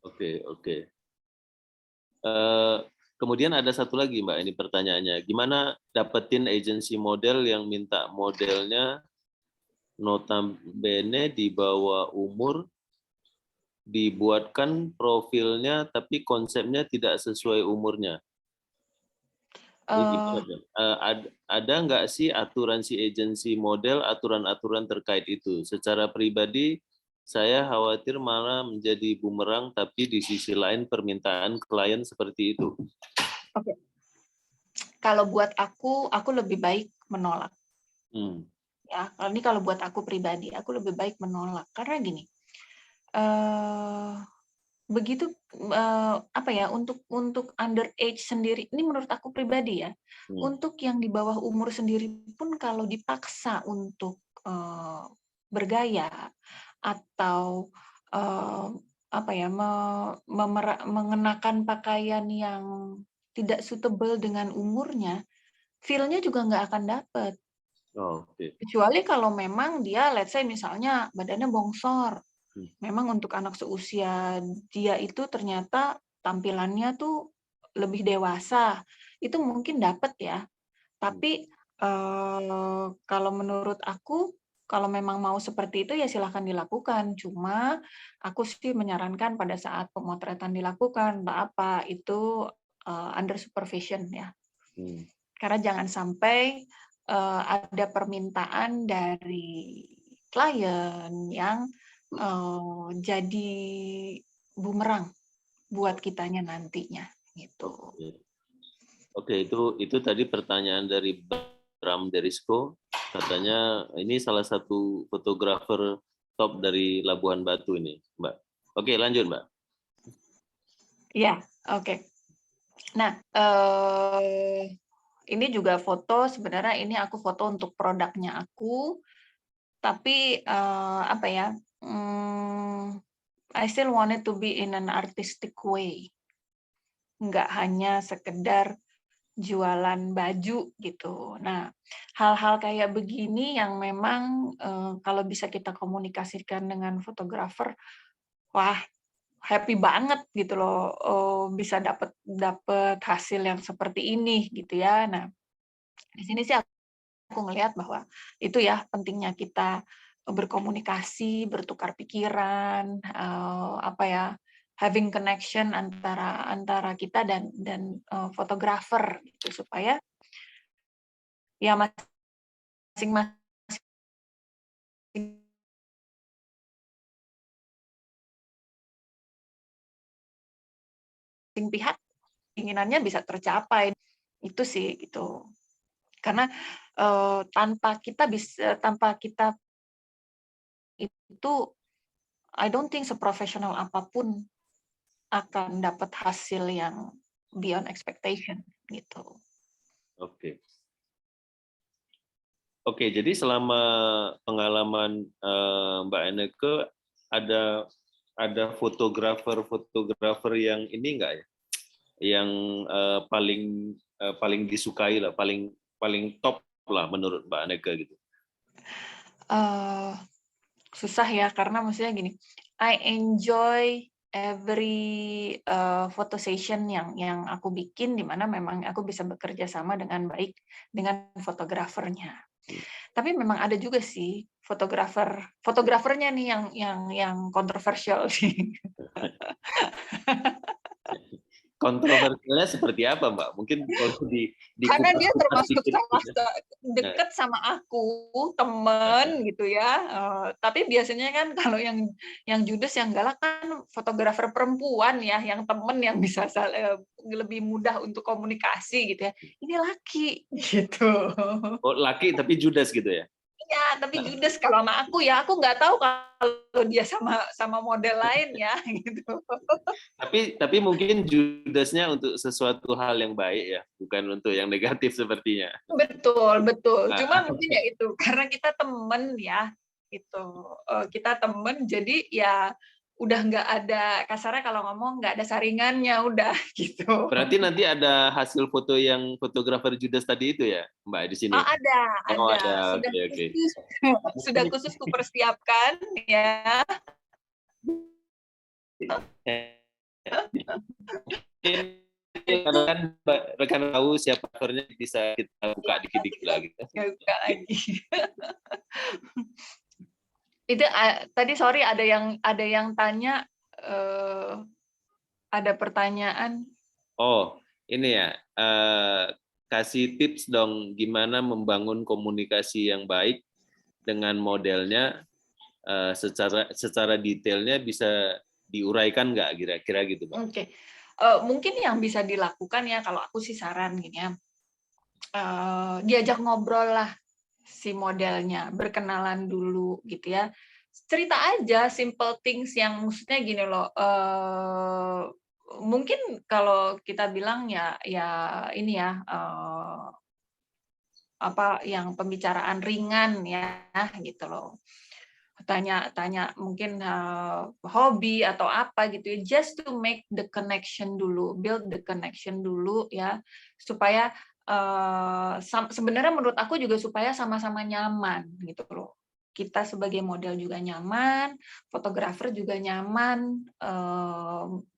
Oke. Kemudian ada satu lagi Mbak, ini pertanyaannya. Gimana dapetin agency model yang minta modelnya notabene di bawah umur, dibuatkan profilnya tapi konsepnya tidak sesuai umurnya? Ini gimana, Mbak? Ada nggak sih aturan si agency model, aturan-aturan terkait itu? Secara pribadi, saya khawatir malah menjadi bumerang, tapi di sisi lain permintaan klien seperti itu. Oke. Kalau buat aku lebih baik menolak. Ya, kalau buat aku pribadi, aku lebih baik menolak karena gini, begitu untuk underage sendiri, ini menurut aku pribadi ya, untuk yang di bawah umur sendiri pun kalau dipaksa untuk bergaya atau mengenakan pakaian yang tidak suitable dengan umurnya, feel-nya juga nggak akan dapet. Kecuali kalau memang dia, let's say misalnya badannya bongsor, memang untuk anak seusia dia itu ternyata tampilannya tuh lebih dewasa, itu mungkin dapat ya. Tapi kalau menurut aku, kalau memang mau seperti itu ya silahkan dilakukan. Cuma aku sih menyarankan pada saat pemotretan dilakukan, itu under supervision ya. Karena jangan sampai ada permintaan dari klien yang jadi bumerang buat kitanya nantinya gitu. Oke, itu tadi pertanyaan dari Bram Derisko. Katanya ini salah satu fotografer top dari Labuan Batu ini, Mbak. Oke, lanjut, Mbak. Ya, oke. Nah, ini juga foto, sebenarnya ini aku foto untuk produknya aku, tapi I still want it to be in an artistic way. Nggak hanya sekedar jualan baju gitu. Nah, hal-hal kayak begini yang memang kalau bisa kita komunikasikan dengan fotografer, wah happy banget gitu loh, bisa dapat hasil yang seperti ini gitu ya. Nah, di sini sih aku ngelihat bahwa itu ya pentingnya kita berkomunikasi, bertukar pikiran, having connection antara kita dan fotografer gitu, supaya ya masing-masing pihak keinginannya bisa tercapai. Itu sih gitu. Karena tanpa kita itu, I don't think seprofesional apapun akan dapat hasil yang beyond expectation gitu. Oke, jadi selama pengalaman Mbak Eneke ada fotografer yang ini enggak ya? Yang paling disukai lah, paling top lah menurut Mbak Eneke gitu. Susah ya, karena maksudnya gini, I enjoy every photo session yang aku bikin, di mana memang aku bisa bekerja sama dengan baik dengan fotografernya. Tapi memang ada juga sih fotografernya nih yang kontroversial sih. kontroversialnya seperti apa, Mbak? Mungkin kalau karena dia dikupas-kupas termasuk dikit salah gitu. deket sama aku, temen gitu ya. Tapi biasanya kan kalau yang judes, yang galak kan fotografer perempuan ya, yang temen yang bisa lebih mudah untuk komunikasi gitu ya. Ini laki gitu. Oh, laki tapi judes gitu ya? Iya, tapi judes kalau sama aku ya, aku nggak tahu kalau dia sama model lain ya gitu. Tapi mungkin judesnya untuk sesuatu hal yang baik ya, bukan untuk yang negatif sepertinya. Betul, betul. Cuma Nah, mungkin ya itu karena kita temen ya, gitu. Kita temen, jadi ya udah nggak ada, kasarnya kalau ngomong nggak ada saringannya, udah gitu. berarti nanti ada hasil foto yang fotografer judes tadi itu ya, Mbak, di sini? Oh ada, Oh, ada. ada. Sudah Oke, oke. khusus, sudah khusus kupersiapkan ya. Karena kan rekan tahu siapa aktornya bisa kita buka dikit-dikit lagi. Nggak buka lagi. Itu tadi sorry ada yang tanya, ada pertanyaan. Oh, ini ya. Kasih tips dong gimana membangun komunikasi yang baik dengan modelnya, secara detailnya bisa diuraikan nggak kira-kira gitu, Mbak? Oke. Mungkin yang bisa dilakukan ya, kalau aku sih saran gini ya, diajak ngobrol lah si modelnya, berkenalan dulu gitu ya. Cerita aja simple things yang maksudnya gini loh, mungkin kalau kita bilang ya ini ya, apa yang pembicaraan ringan ya gitu loh. Tanya mungkin hobi atau apa gitu ya, just to make the connection dulu, build the connection dulu ya, supaya sebenarnya menurut aku juga supaya sama-sama nyaman gitu loh. Kita sebagai model juga nyaman, fotografer juga nyaman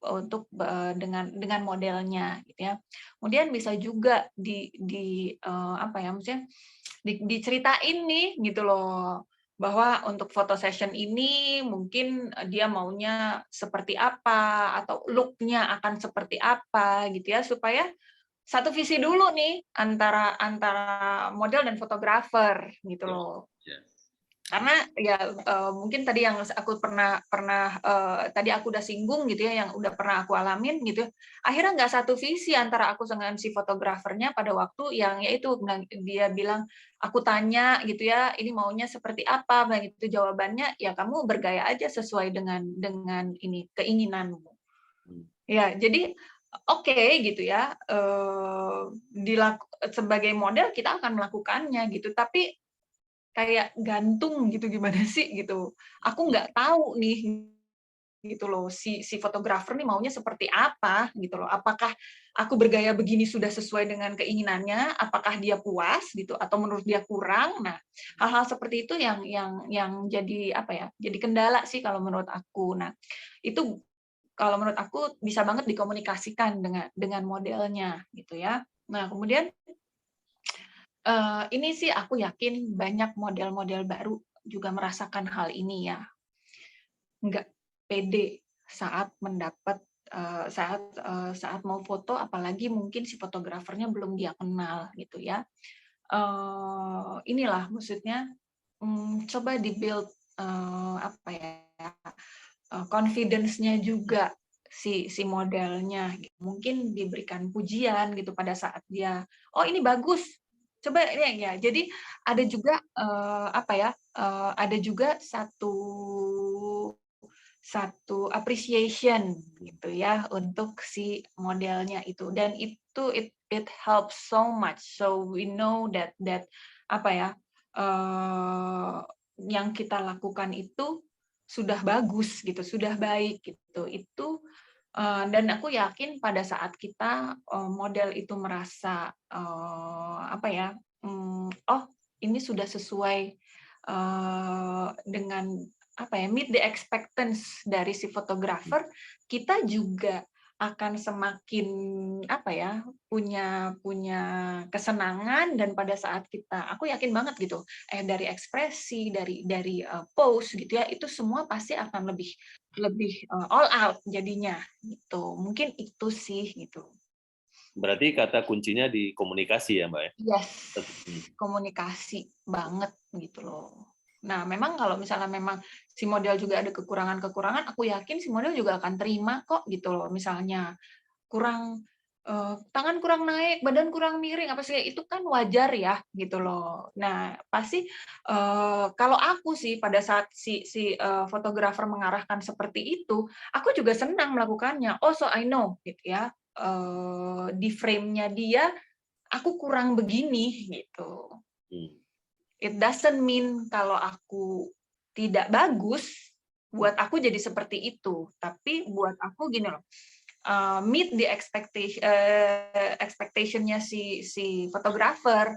untuk dengan modelnya gitu ya. Kemudian bisa juga apa ya, maksudnya diceritain nih gitu loh, bahwa untuk foto session ini mungkin dia maunya seperti apa atau look-nya akan seperti apa gitu ya, supaya satu visi dulu nih antara model dan fotografer gitu loh. Karena ya mungkin tadi yang aku pernah tadi aku udah singgung gitu ya, yang udah pernah aku alamin gitu, akhirnya nggak satu visi antara aku dengan si fotografernya pada waktu yang yaitu dia bilang, aku tanya gitu ya, ini maunya seperti apa, dan itu jawabannya ya kamu bergaya aja sesuai dengan ini keinginanmu. Ya jadi oke gitu ya, sebagai model kita akan melakukannya gitu, tapi kayak gantung gitu, gimana sih gitu. Aku nggak tahu nih gitu loh, si fotografer nih maunya seperti apa gitu loh. Apakah aku bergaya begini sudah sesuai dengan keinginannya? Apakah dia puas gitu atau menurut dia kurang? Nah, hal-hal seperti itu yang jadi apa ya? Jadi kendala sih kalau menurut aku. Nah, itu kalau menurut aku bisa banget dikomunikasikan dengan modelnya gitu ya. Nah, kemudian ini sih aku yakin banyak model-model baru juga merasakan hal ini ya. Nggak pede saat mendapat saat mau foto, apalagi mungkin si fotografernya belum dia kenal gitu ya. Inilah maksudnya, coba di-build apa ya, confidence-nya juga si modelnya. Mungkin diberikan pujian gitu pada saat dia, "Oh ini bagus, coba ini ya." Jadi ada juga apa ya, ada juga satu appreciation gitu ya untuk si modelnya itu, dan itu it helps so much, so we know that apa ya, yang kita lakukan itu sudah bagus gitu, sudah baik gitu. Itu dan aku yakin pada saat kita model itu merasa apa ya, oh ini sudah sesuai dengan apa ya, meet the expectance dari si fotografer, kita juga akan semakin apa ya, punya kesenangan, dan pada saat aku yakin banget gitu, dari ekspresi, dari pose gitu ya, itu semua pasti akan lebih all out jadinya gitu. Mungkin itu sih gitu. Berarti kata kuncinya di komunikasi ya, Mbak ya? Yes, komunikasi banget gitu loh. Nah, memang kalau misalnya memang si model juga ada kekurangan-kekurangan, aku yakin si model juga akan terima kok gitu loh. Misalnya kurang tangan kurang naik, badan kurang miring, apa sih, itu kan wajar ya gitu loh. Nah, pasti kalau aku sih pada saat si fotografer mengarahkan seperti itu, aku juga senang melakukannya. Oh, so I know gitu ya. Di frame-nya dia aku kurang begini gitu. It doesn't mean kalau aku tidak bagus, buat aku jadi seperti itu. Tapi buat aku gini loh, meet the expectation-nya si fotografer,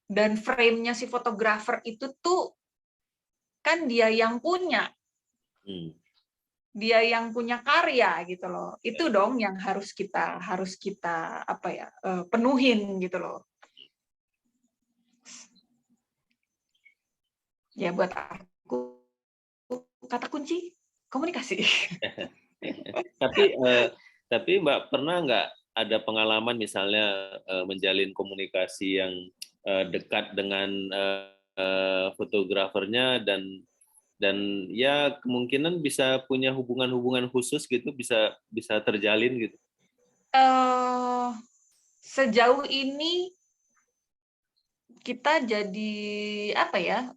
dan frame-nya si fotografer itu tuh kan dia yang punya. Dia yang punya karya gitu loh. Itu dong yang harus kita apa ya, penuhin gitu loh. Ya buat aku kata kunci komunikasi. Tapi Mbak pernah nggak ada pengalaman misalnya menjalin komunikasi yang dekat dengan fotografernya, dan ya kemungkinan bisa punya hubungan khusus gitu, bisa terjalin gitu? Sejauh ini kita jadi apa ya,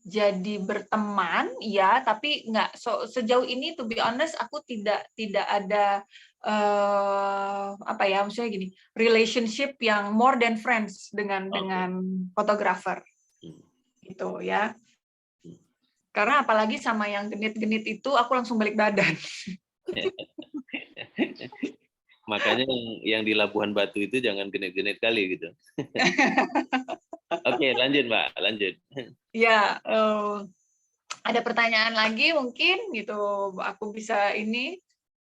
jadi berteman ya, tapi nggak sejauh ini, to be honest, aku tidak ada apa ya, maksudnya gini, relationship yang more than friends dengan fotografer gitu ya. Karena apalagi sama yang genit-genit itu aku langsung balik badan. Makanya yang di Labuhan Batu itu jangan genit-genit kali gitu. Oke, lanjut Mbak, lanjut. Ya, ada pertanyaan lagi mungkin gitu, aku bisa ini.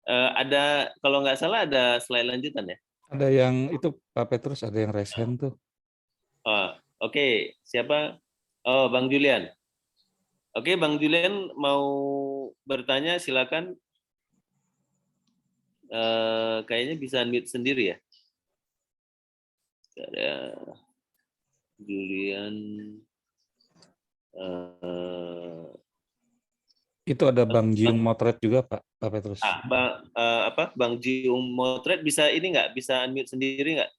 Ada, kalau nggak salah ada slide lanjutan ya? Ada yang itu Pak Petrus, ada yang raise hand tuh. Oke. Siapa? Oh, Bang Julian. Oke, Bang Julian mau bertanya, silakan. Kayaknya bisa unmute sendiri ya. Ada Julian. Itu ada Bang Jiung Motret juga Pak Petrus. Bang Jiung Motret bisa ini nggak? Bisa unmute sendiri nggak?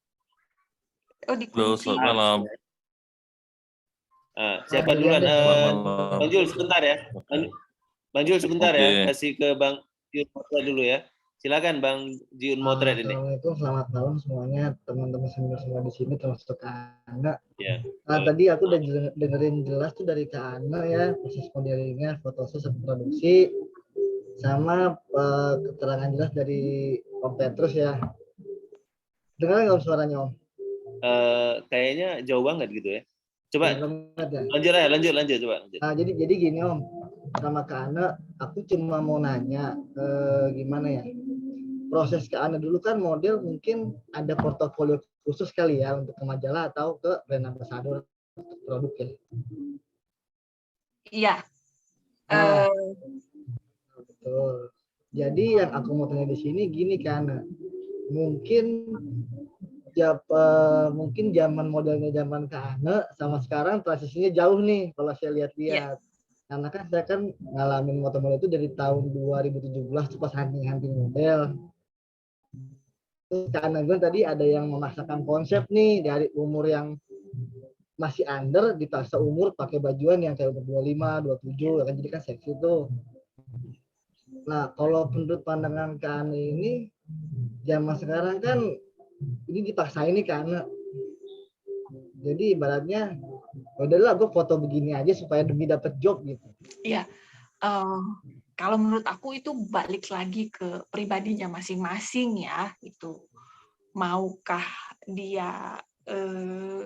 Oh, dikunci. Selamat malam. Siapa duluan? Bang Jul sebentar ya. Bang Jul sebentar ya. Kasih ke Bang Jiun Motret dulu ya. Silakan Bang Jiun Motret ini. Assalamualaikum, selamat malam semuanya, teman-teman semua di sini, termasuk Kak Ana. Ya. Tadi aku udah dengerin jelas tuh dari Kak Ana ya, proses modelingnya, fotosus sampai produksi, sama keterangan jelas dari Om Petrus ya. Dengar nggak suaranya Om? Kayaknya jauh banget gitu ya. Coba lanjut coba. Nah, jadi gini Om, sama Kak Ana, aku cuma mau nanya gimana ya, proses Kak Ana dulu kan model mungkin ada portofolio khusus kali ya untuk ke majalah atau ke brand ambassador produk ya. Iya. Betul. Jadi yang aku mau tanya di sini gini kan, mungkin zaman modelnya zaman Kak Ana sama sekarang transisinya jauh nih kalau saya lihat-lihat. Karena kan saya kan ngalamin motor-motor itu dari tahun 2017 pas hunting model. Terus karena gue tadi ada yang memaksakan konsep nih dari umur yang masih under dipaksa umur pakai bajuan yang kayak umur 25, 27 kan, jadi kan seksi tuh. Nah, kalau menurut pandangan Kak Ana ini zaman sekarang kan ini dipaksain nih karena jadi ibaratnya udahlah gue foto begini aja supaya demi dapat job gitu. Iya. Kalau menurut aku itu balik lagi ke pribadinya masing-masing ya, itu maukah dia,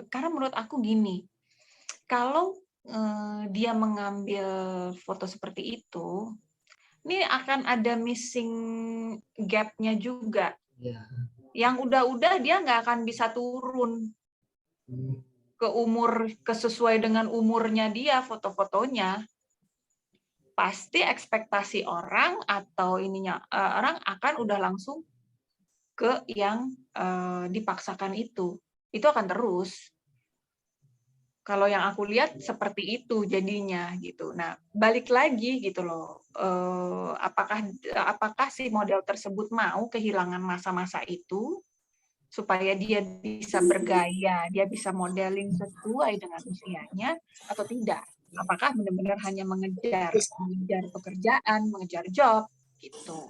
karena menurut aku gini, kalau dia mengambil foto seperti itu, ini akan ada missing gap-nya juga. Ya. Yang udah-udah dia nggak akan bisa turun ke sesuai dengan umurnya dia foto-fotonya. Pasti ekspektasi orang atau orang akan udah langsung ke yang dipaksakan itu akan terus. Kalau yang aku lihat seperti itu jadinya gitu. Nah, balik lagi gitu loh. Apakah si model tersebut mau kehilangan masa-masa itu supaya dia bisa bergaya, dia bisa modeling sesuai dengan usianya atau tidak? Apakah benar-benar hanya mengejar pekerjaan, mengejar job gitu.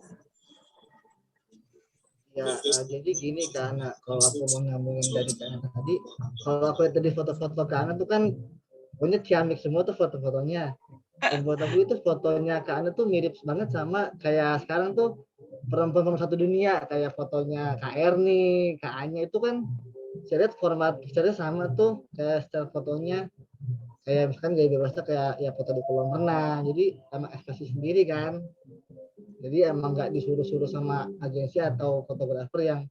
Ya, jadi gini karena kalau aku mau ngomongin dari Kana tadi, kalau aku lihat tadi foto-foto Kana tuh kan punya ciamik semua tuh foto-fotonya. Dan buat aku itu fotonya Kana tuh mirip banget sama kayak sekarang tuh perempuan satu dunia, kayak fotonya KR nih, KA-nya itu kan saya lihat format picture-nya sama tuh, kayak style fotonya kayak misalkan gaya bebasnya kayak ya foto di kolam renang, jadi sama ekspresi sendiri kan. Jadi emang nggak disuruh-suruh sama agensi atau fotografer yang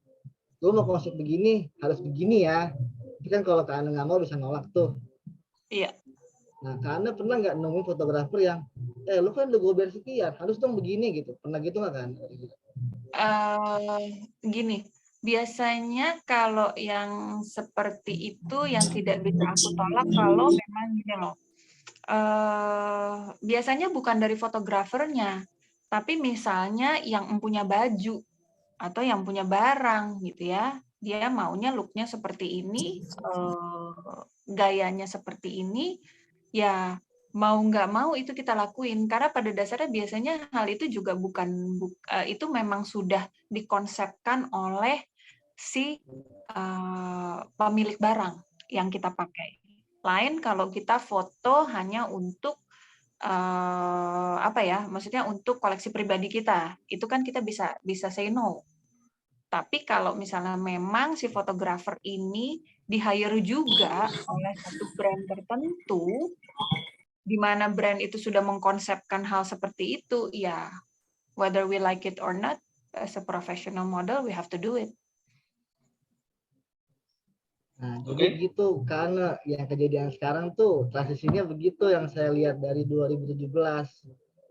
lu mau konsep begini harus begini ya. Tapi kan kalau Kak Ana nggak mau bisa nolak tuh. Iya. Nah, Kak Ana pernah nggak nemuin fotografer yang lu kan udah gue bayar sekian, harus dong begini gitu. Pernah gitu nggak kan? Gini, biasanya kalau yang seperti itu yang tidak bisa aku tolak kalau memang gini loh. Biasanya bukan dari fotografernya, tapi misalnya yang punya baju atau yang punya barang gitu ya, dia maunya looknya seperti ini, gayanya seperti ini, ya mau nggak mau itu kita lakuin karena pada dasarnya biasanya hal itu juga itu memang sudah dikonsepkan oleh si pemilik barang yang kita pakai. Lain kalau kita foto hanya untuk maksudnya untuk koleksi pribadi kita, itu kan kita bisa say no. Tapi kalau misalnya memang si fotografer ini di-hire juga oleh satu brand tertentu, di mana brand itu sudah mengkonsepkan hal seperti itu, ya whether we like it or not, as a professional model, we have to do it. Nah, jadi gitu karena yang kejadian sekarang tuh transisinya begitu yang saya lihat dari 2017.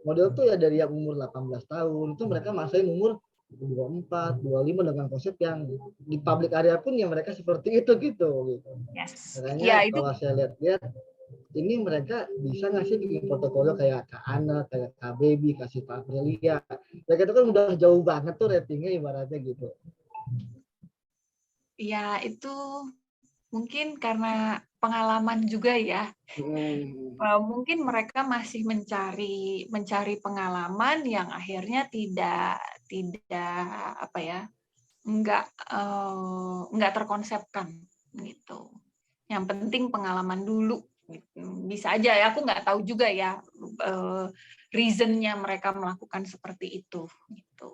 Model tuh ya dari yang umur 18 tahun itu mereka masain umur 24, 25 dengan konsep yang di public area pun yang mereka seperti itu gitu. Yes. Makanya Ya, itu kalau saya lihat ini mereka bisa ngasih bikin portofolio kayak Kak Ana, kayak Kak Baby, kasih Pak Aprilia. Mereka itu kan udah jauh banget tuh ratingnya ibaratnya gitu. Ya, itu mungkin karena pengalaman juga ya. Mungkin mereka masih mencari pengalaman yang akhirnya tidak nggak terkonsepkan gitu. Yang penting pengalaman dulu. Bisa aja ya, aku nggak tahu juga ya reasonnya mereka melakukan seperti itu gitu.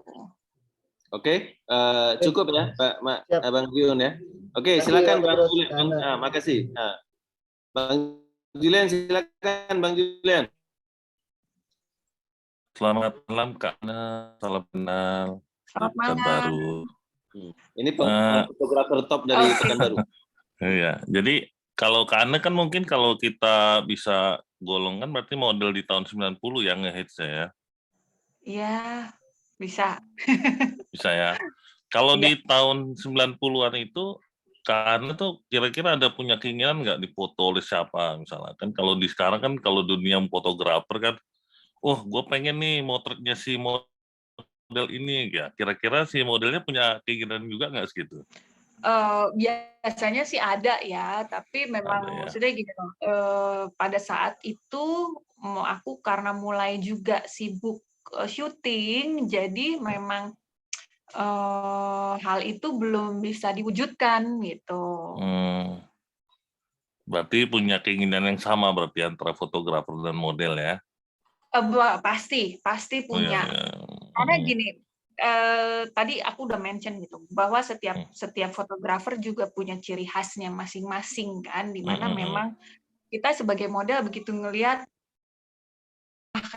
Oke, cukup ya Pak Bang Giun ya. Oke, silakan Bang Julian. Makasih. Bang Julian, silakan Bang Julian. Selamat malam Kak Ana, salam kenal. Selamat malam. Baru. Ini fotografer top dari Pekanbaru. Iya, jadi kalau Kak Ana kan mungkin kalau kita bisa golongkan berarti model di tahun 90 yang nge-hits ya. Iya, bisa. Bisa ya. Kalau di tahun 90-an itu Kak Ana tuh kira-kira ada punya keinginan nggak difoto oleh siapa misalnya? Kan kalau di sekarang kan kalau dunia fotografer kan, gue pengen nih motretnya si model ini ya. Kira-kira si modelnya punya keinginan juga nggak segitu? Biasanya sih ada ya, tapi memang maksudnya gini loh. Pada saat itu aku karena mulai juga sibuk syuting, jadi memang hal itu belum bisa diwujudkan gitu. Berarti punya keinginan yang sama berarti antara fotografer dan model ya? Pasti punya. Karena gini, tadi aku udah mention gitu bahwa setiap fotografer juga punya ciri khasnya masing-masing kan, di mana memang kita sebagai model begitu ngelihat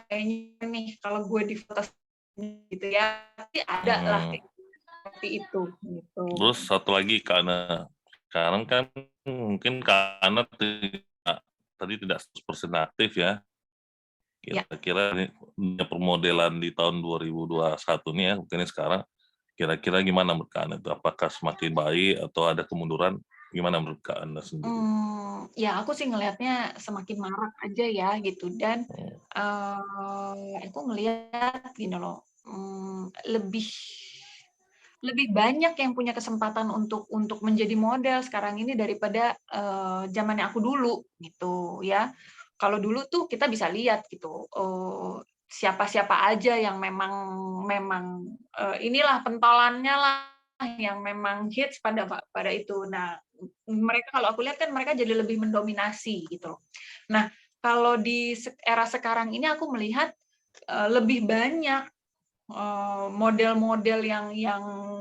kayaknya nih kalau gue di foto gitu ya, tapi ada lah seperti itu. Gitu. Terus satu lagi, karena sekarang kan mungkin karena tadi tidak 100% aktif ya. Kira-kira permodelan di tahun 2021 nih ya, mungkin sekarang kira-kira gimana menurut Kak Ana itu? Apakah semakin baik atau ada kemunduran? Gimana menurut Kak Ana sendiri? Ya aku sih ngelihatnya semakin marak aja ya gitu, dan aku ngelihat gini loh, lebih banyak yang punya kesempatan untuk menjadi model sekarang ini daripada zamannya aku dulu gitu ya. Kalau dulu tuh kita bisa lihat gitu siapa-siapa aja yang memang inilah pentolannya lah yang memang hits pada itu. Nah, mereka kalau aku lihat kan mereka jadi lebih mendominasi gitu. Nah, kalau di era sekarang ini aku melihat lebih banyak model-model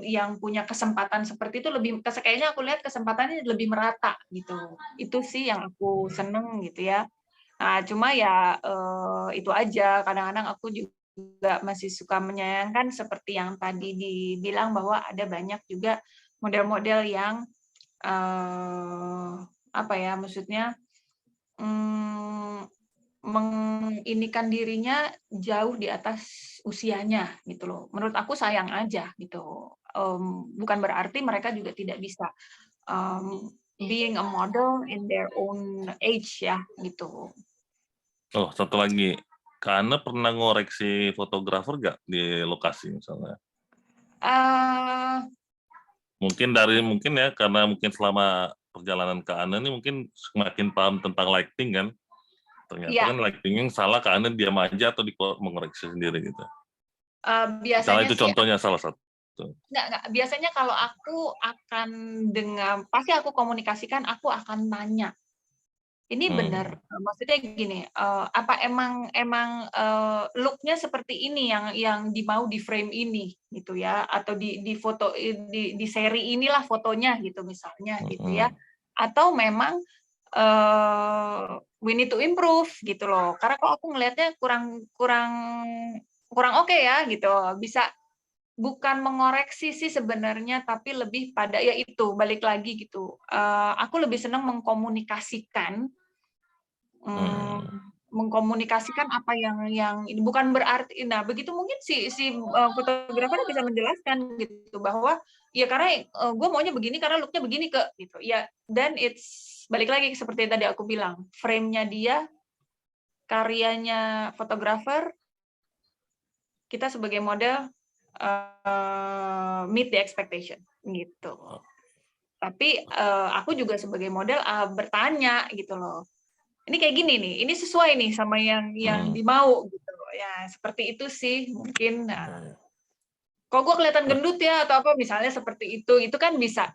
yang punya kesempatan seperti itu, lebih kayaknya aku lihat kesempatannya lebih merata gitu. Itu sih yang aku seneng gitu ya. Nah, cuma ya itu aja, kadang-kadang aku juga masih suka menyayangkan seperti yang tadi dibilang bahwa ada banyak juga model-model yang apa ya, maksudnya menginikan dirinya jauh di atas usianya gitu loh. Menurut aku sayang aja gitu. Bukan berarti mereka juga tidak bisa being a model in their own age ya gitu. Oh, satu lagi. Kak Ana pernah ngoreksi fotografer nggak di lokasi misalnya? Mungkin ya karena mungkin selama perjalanan Kak Ana ini mungkin semakin paham tentang lighting kan. Ternyata kan lighting yang salah, Kak Ana diam aja atau mengoreksi sendiri gitu. Biasanya itu contohnya salah satu. Enggak. Biasanya kalau aku akan pasti aku komunikasikan, aku akan nanya. Ini benar, maksudnya gini, apa emang look-nya seperti ini yang dimau di frame ini gitu ya, atau di foto di seri inilah fotonya gitu misalnya gitu ya, atau memang we need to improve gitu loh, karena kok aku ngelihatnya kurang oke ya gitu, bisa bukan mengoreksi sih sebenarnya, tapi lebih pada ya itu balik lagi gitu, aku lebih senang mengkomunikasikan apa yang ini, bukan berarti, nah begitu mungkin si fotografer bisa menjelaskan gitu bahwa ya karena gue maunya begini karena looknya begini gitu ya, dan it's balik lagi seperti tadi aku bilang, frame-nya dia, karyanya fotografer, kita sebagai model meet the expectation gitu. Tapi aku juga sebagai model bertanya gitu loh. Ini kayak gini nih, ini sesuai nih sama yang dimau gitu. Ya, seperti itu sih mungkin. Nah, kok gue kelihatan gendut ya atau apa misalnya seperti itu kan bisa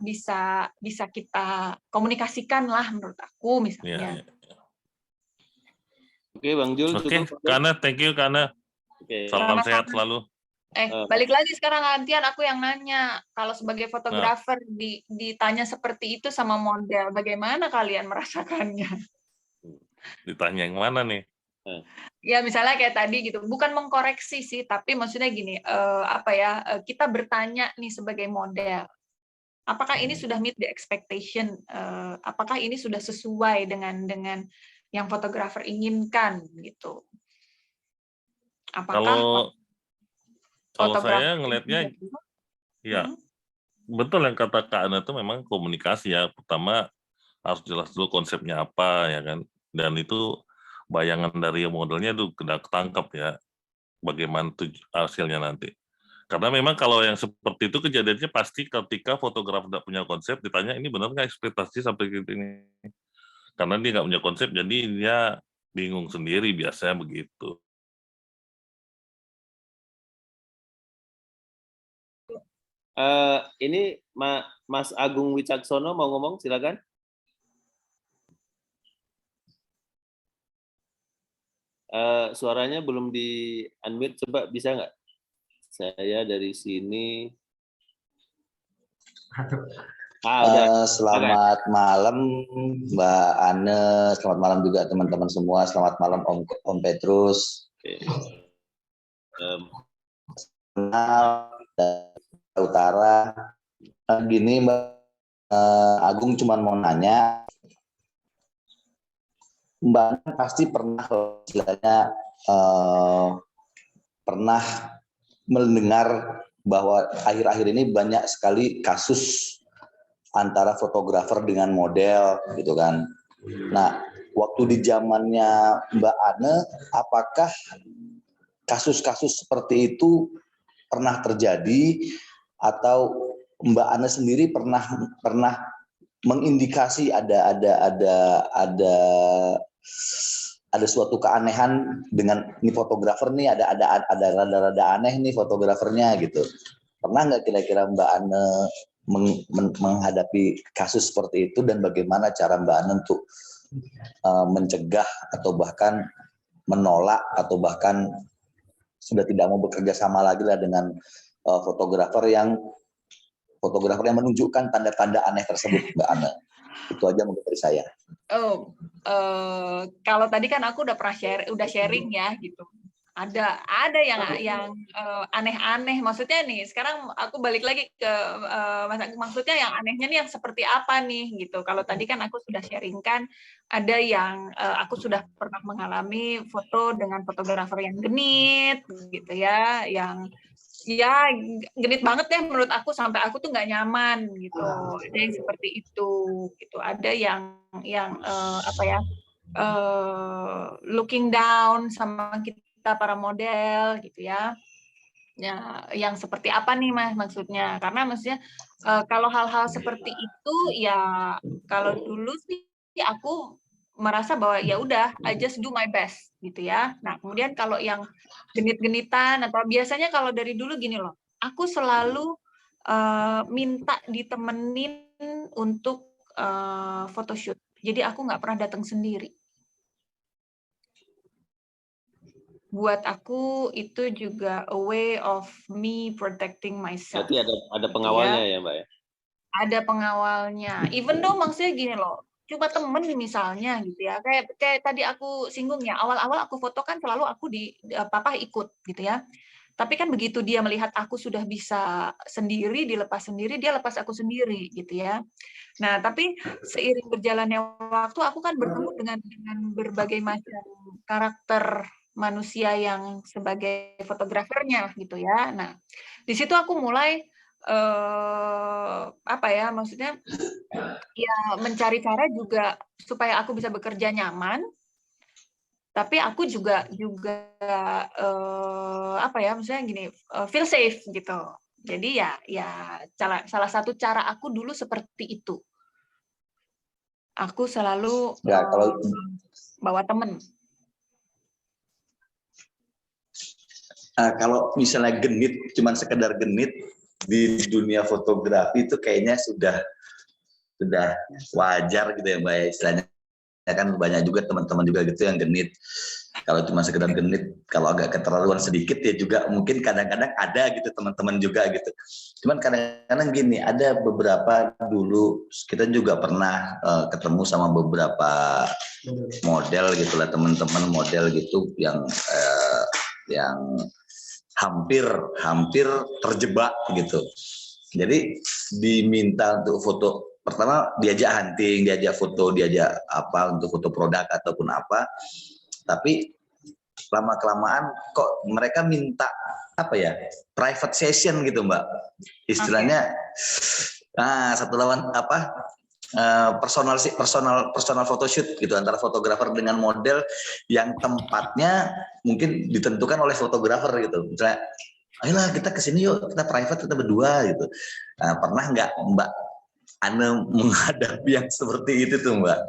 kita komunikasikan lah menurut aku misalnya. Oke, Bang Jul. Oke, Kana, thank you Kana. Salam sehat selalu. Balik lagi sekarang gantian aku yang nanya. Kalau sebagai fotografer ditanya seperti itu sama model, bagaimana kalian merasakannya? Ditanya yang mana nih? Ya misalnya kayak tadi gitu, bukan mengkoreksi sih, tapi maksudnya gini, kita bertanya nih sebagai model, apakah ini sudah meet the expectation? Apakah ini sudah sesuai dengan yang fotografer inginkan gitu? Apakah kalau saya ngelihatnya, ya betul yang kata Kak Ana itu memang komunikasi ya. Pertama harus jelas dulu konsepnya apa ya kan, dan itu bayangan dari modelnya itu kena ketangkap ya, bagaimana hasilnya nanti. Karena memang kalau yang seperti itu kejadiannya pasti ketika fotografer tidak punya konsep, ditanya ini benar nggak ekspektasi sampai gitu ini. Karena dia nggak punya konsep, jadi dia bingung sendiri biasanya begitu. Ini Mas Agung Wicaksono mau ngomong, silakan. Suaranya belum di unmute, coba bisa nggak? Saya dari sini. Selamat malam Mbak Ane, selamat malam juga teman-teman semua, selamat malam Om Petrus. Oke. Utara. Gini Mbak Agung cuma mau nanya, Mbak pasti pernah istilahnya pernah mendengar bahwa akhir-akhir ini banyak sekali kasus antara fotografer dengan model gitu kan. Nah, waktu di zamannya Mbak Ane, apakah kasus-kasus seperti itu pernah terjadi atau Mbak Ane sendiri pernah mengindikasi ada suatu keanehan dengan ini fotografer nih ada rada-rada aneh nih fotografernya gitu. Pernah nggak kira-kira Mbak Ane menghadapi kasus seperti itu dan bagaimana cara Mbak Ane untuk mencegah atau bahkan menolak atau bahkan sudah tidak mau bekerja sama lagi lah dengan fotografer yang menunjukkan tanda-tanda aneh tersebut, Mbak Ane. Itu aja mungkin dari saya. Kalau tadi kan aku udah pernah sharing ya gitu. Ada yang aneh-aneh. Maksudnya nih, sekarang aku balik lagi ke maksudnya yang anehnya nih yang seperti apa nih gitu. Kalau tadi kan aku sudah sharingkan, ada yang aku sudah pernah mengalami foto dengan fotografer yang genit gitu ya, yang ya genit banget deh menurut aku, sampai aku tuh nggak nyaman gitu. Ada yang seperti itu gitu. Ada yang looking down sama kita para model gitu ya. Ya, yang seperti apa nih Mas maksudnya? Karena maksudnya kalau hal-hal seperti itu ya, kalau dulu sih aku merasa bahwa ya udah, I just do my best gitu ya. Nah, kemudian kalau yang genit-genitan atau biasanya kalau dari dulu gini loh, aku selalu minta ditemenin untuk photoshoot. Jadi aku nggak pernah datang sendiri. Buat aku itu juga a way of me protecting myself. Berarti ada pengawalnya ya Mbak ya? Ada pengawalnya. Even though maksudnya gini loh, cuma temen misalnya gitu ya. Kayak tadi aku singgung ya, awal-awal aku foto kan selalu aku papa ikut gitu ya. Tapi kan begitu dia melihat aku sudah bisa sendiri, dilepas sendiri, dia lepas aku sendiri gitu ya. Nah, tapi seiring berjalannya waktu aku kan bertemu dengan berbagai macam karakter manusia yang sebagai fotografernya gitu ya. Nah, di situ aku mulai maksudnya ya mencari cara juga supaya aku bisa bekerja nyaman, tapi aku juga maksudnya gini, feel safe gitu. Jadi ya salah satu cara aku dulu seperti itu. Aku selalu bawa temen. Kalau misalnya genit, cuman sekedar genit di dunia fotografi itu kayaknya sudah wajar gitu ya Mbak ya, istilahnya kan banyak juga teman-teman juga gitu yang genit. Kalau cuma sekedar genit, kalau agak keterlaluan sedikit ya juga mungkin kadang-kadang ada gitu teman-teman juga gitu. Cuman kadang-kadang gini, ada beberapa dulu kita juga pernah ketemu sama beberapa model gitulah, teman-teman model gitu yang hampir terjebak gitu. Jadi diminta untuk foto, pertama diajak hunting, diajak foto, diajak apa untuk foto produk ataupun apa. Tapi lama-kelamaan kok mereka minta apa ya, private session gitu Mbak. Istilahnya satu lawan personal photoshoot gitu antara fotografer dengan model yang tempatnya mungkin ditentukan oleh fotografer gitu. Misalnya, ayolah kita kesini yuk, kita private, kita berdua gitu. Nah, pernah nggak Mbak Ane menghadapi yang seperti itu tuh Mbak?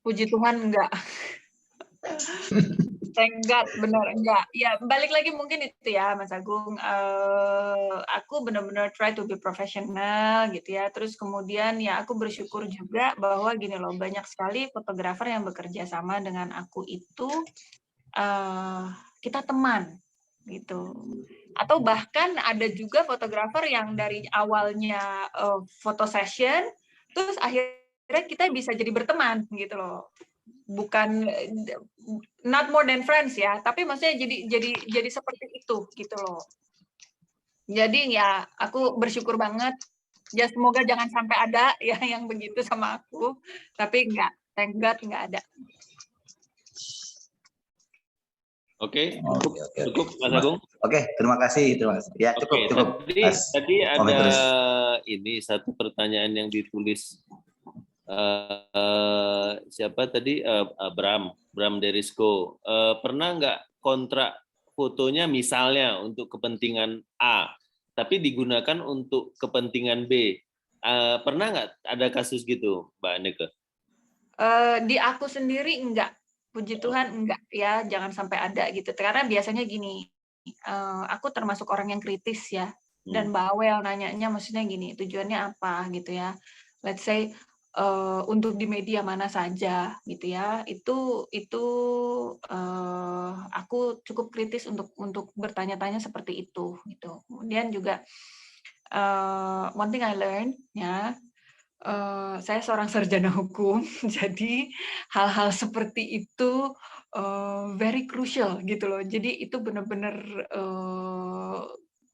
Puji Tuhan enggak. Thank God, benar enggak. Ya balik lagi mungkin itu ya Mas Agung. Aku benar-benar try to be professional gitu ya. Terus kemudian ya aku bersyukur juga bahwa gini loh, banyak sekali fotografer yang bekerja sama dengan aku itu kita teman gitu. Atau bahkan ada juga fotografer yang dari awalnya foto session, terus akhirnya kita bisa jadi berteman gitu loh. Bukan not more than friends ya, tapi maksudnya jadi seperti itu gitu loh. Jadi ya aku bersyukur banget. Ya semoga jangan sampai ada ya yang begitu sama aku, tapi enggak, thank God enggak ada. Oke, cukup Mas Agung. Oke, terima kasih. Ya, cukup. Tadi ada ini satu pertanyaan yang ditulis siapa tadi, Bram Derisko. Pernah nggak kontrak fotonya misalnya untuk kepentingan A, tapi digunakan untuk kepentingan B? Pernah nggak ada kasus gitu, Mbak Anneke? Di aku sendiri enggak. Puji Tuhan enggak ya, jangan sampai ada gitu. Karena biasanya gini, aku termasuk orang yang kritis ya, dan bawel nanyanya, maksudnya gini, tujuannya apa gitu ya. Let's say untuk di media mana saja gitu ya, itu aku cukup kritis untuk bertanya-tanya seperti itu gitu. Kemudian juga one thing I learned ya. Saya seorang sarjana hukum, jadi hal-hal seperti itu very crucial gitu loh. Jadi itu benar-benar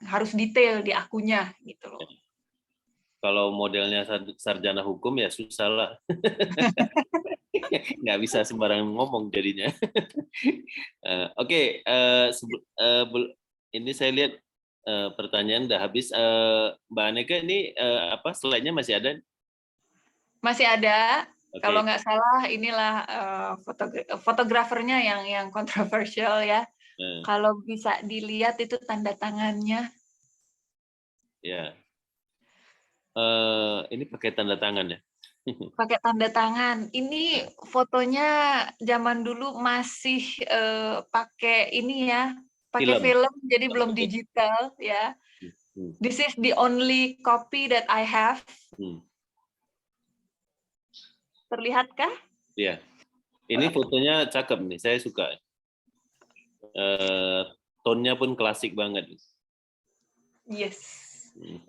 harus detail di akunya gitu loh. Kalau modelnya sarjana hukum ya susah lah. Nggak bisa sembarangan ngomong jadinya. Oke, ini saya lihat pertanyaan udah habis. Mbak Anneke ini slide-nya masih ada? Masih ada. Okay. Kalau nggak salah inilah fotografernya yang kontroversial ya. Kalau bisa dilihat itu tanda tangannya. Ya. Ini pakai tanda tangan ya? Pakai tanda tangan. Ini fotonya zaman dulu masih pakai ini ya, pakai film, jadi belum digital ya. This is the only copy that I have. Terlihatkah? Iya. Ini fotonya cakep nih, saya suka. Tone-nya pun klasik banget. Yes.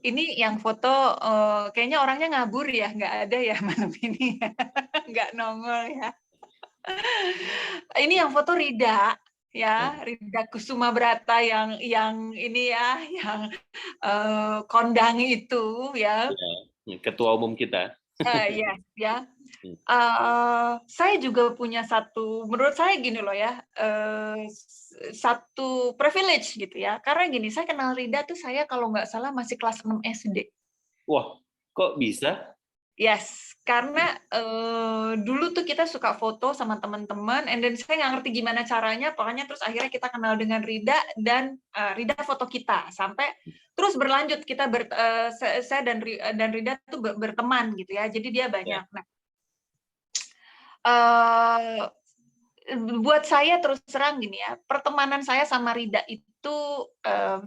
Ini yang foto kayaknya orangnya ngabur ya, nggak ada ya malam ini, nggak nongol ya. Ini yang foto Rida ya, Rida Kusuma Brata yang ini ya, yang kondang itu ya. Ketua umum kita. Yes, ya. Saya juga punya satu, menurut saya gini loh ya, satu privilege gitu ya. Karena gini, saya kenal Rida tuh saya kalau nggak salah masih kelas 6 SD. Wah, kok bisa? Yes, karena dulu tuh kita suka foto sama teman-teman, and then saya nggak ngerti gimana caranya, pokoknya terus akhirnya kita kenal dengan Rida, dan Rida foto kita, sampai terus berlanjut kita saya dan Rida tuh berteman gitu ya, jadi dia banyak. Nah, buat saya terus terang gini ya, pertemanan saya sama Rida itu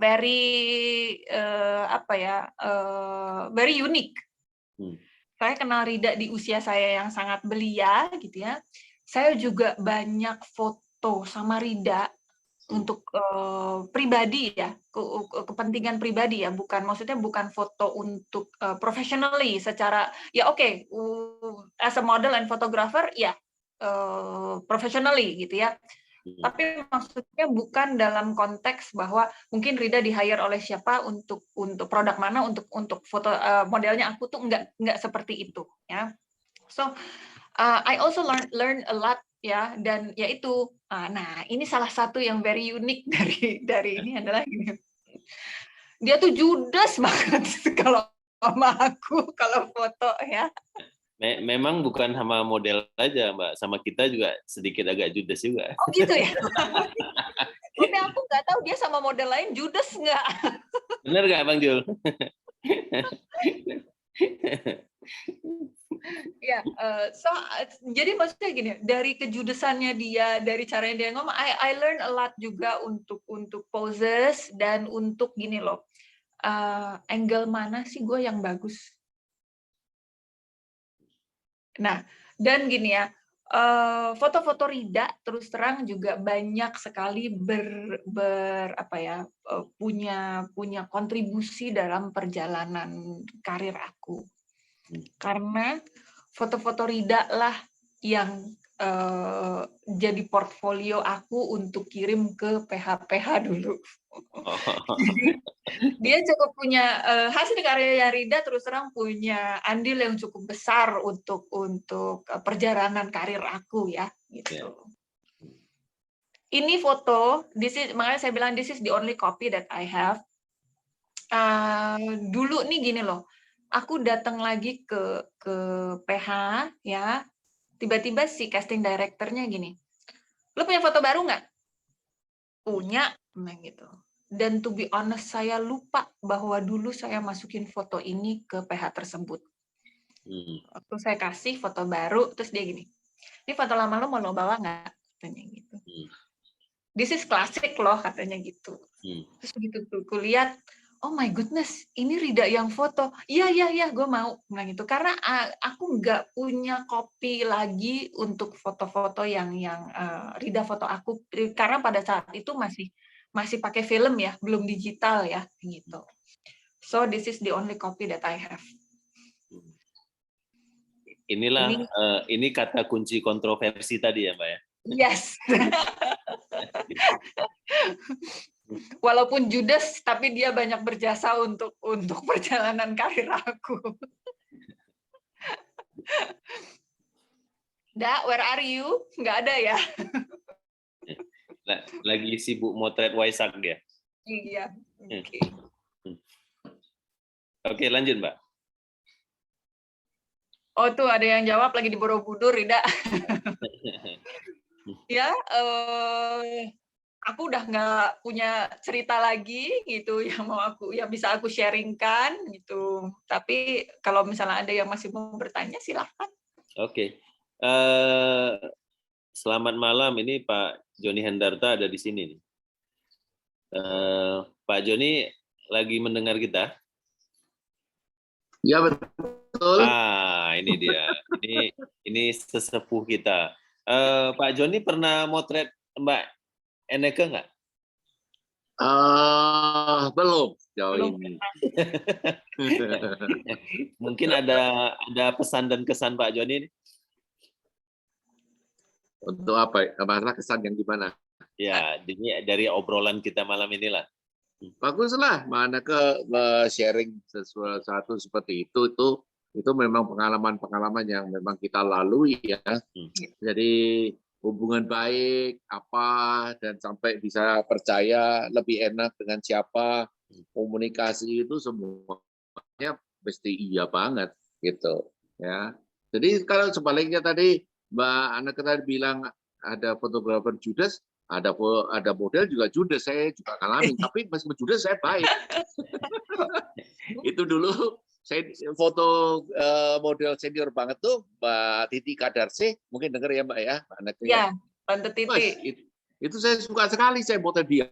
very very unique. Saya kenal Rida di usia saya yang sangat belia gitu ya. Saya juga banyak foto sama Rida untuk pribadi ya, kepentingan pribadi ya, maksudnya bukan foto untuk professionally secara ya oke, as a model and photographer ya professionally gitu ya. Tapi maksudnya bukan dalam konteks bahwa mungkin Rida di-hire oleh siapa untuk produk mana, untuk foto modelnya aku tuh enggak seperti itu ya. So I also learn a lot ya, dan yaitu nah ini salah satu yang very unique dari ini adalah ini. Dia tuh judes banget kalau sama aku kalau foto ya. Memang bukan sama model aja, Mbak, sama kita juga sedikit agak judes juga. Oh gitu ya? Tapi aku nggak tahu dia sama model lain judes nggak. Bener nggak, Bang Jul? Ya, jadi maksudnya gini, dari kejudesannya dia, dari caranya dia ngomong, I learn a lot juga untuk poses, dan untuk gini loh, angle mana sih gue yang bagus. Nah, dan gini ya, foto-foto Rida terus terang juga banyak sekali punya kontribusi dalam perjalanan karir aku. Karena foto-foto Rida lah yang jadi portfolio aku untuk kirim ke PH-PH dulu. Dia cukup punya hasil karya Rida, terus terang punya andil yang cukup besar untuk perjalanan karir aku ya gitu. Ini foto, makanya saya bilang this is the only copy that I have. Dulu nih gini loh, aku datang lagi ke PH ya, tiba-tiba si casting directornya gini, lo punya foto baru nggak? Punya, nah gitu. Dan to be honest, saya lupa bahwa dulu saya masukin foto ini ke PH tersebut. Waktu saya kasih foto baru, terus dia gini, ini foto lama lo mau lo bawa nggak? Katanya gitu. This is classic loh, katanya gitu. Terus begitu aku lihat, oh my goodness, ini Rida yang foto. Iya, gue mau. Nah gitu, karena aku nggak punya copy lagi untuk foto-foto yang Rida foto aku, karena pada saat itu masih pakai film ya, belum digital ya, gitu. So this is the only copy that I have. Ini kata kunci kontroversi tadi ya, Mbak ya. Yes. Walaupun judes, tapi dia banyak berjasa untuk perjalanan karir aku. Where are you? Nggak ada ya? Lagi sibuk motret Waisak ya? Iya. Oke. Oke, lanjut Mbak. Oh tuh ada yang jawab lagi di Borobudur, Rida. Ya, aku udah nggak punya cerita lagi gitu yang bisa aku sharingkan gitu. Tapi kalau misalnya ada yang masih mau bertanya, silakan. Oke. Selamat malam, ini Pak Joni Hendarta ada di sini nih. Pak Joni lagi mendengar kita? Ya betul. Ini dia. Ini sesepuh kita. Pak Joni pernah motret Mbak Eneke nggak? Belum jauh ini. Mungkin ada pesan dan kesan Pak Joni nih. Untuk apa? Karena kesan yang gimana? Ya, ini dari obrolan kita malam inilah. Baguslah, mana sharing sesuatu seperti itu memang pengalaman-pengalaman yang memang kita lalui ya. Jadi hubungan baik apa dan sampai bisa percaya lebih enak dengan siapa, komunikasi itu semuanya mesti iya banget gitu ya. Jadi kalau sebaliknya tadi Mbak Aneke tadi bilang ada fotografer judes, ada model juga judes, saya juga ngalamin, tapi meskipun judes saya baik. Itu dulu saya foto model senior banget tuh Mbak Titi Kadarse, mungkin dengar ya Mbak ya, Mbak Aneke. Ya, Tante Titi. Mas, itu saya suka sekali saya foto dia,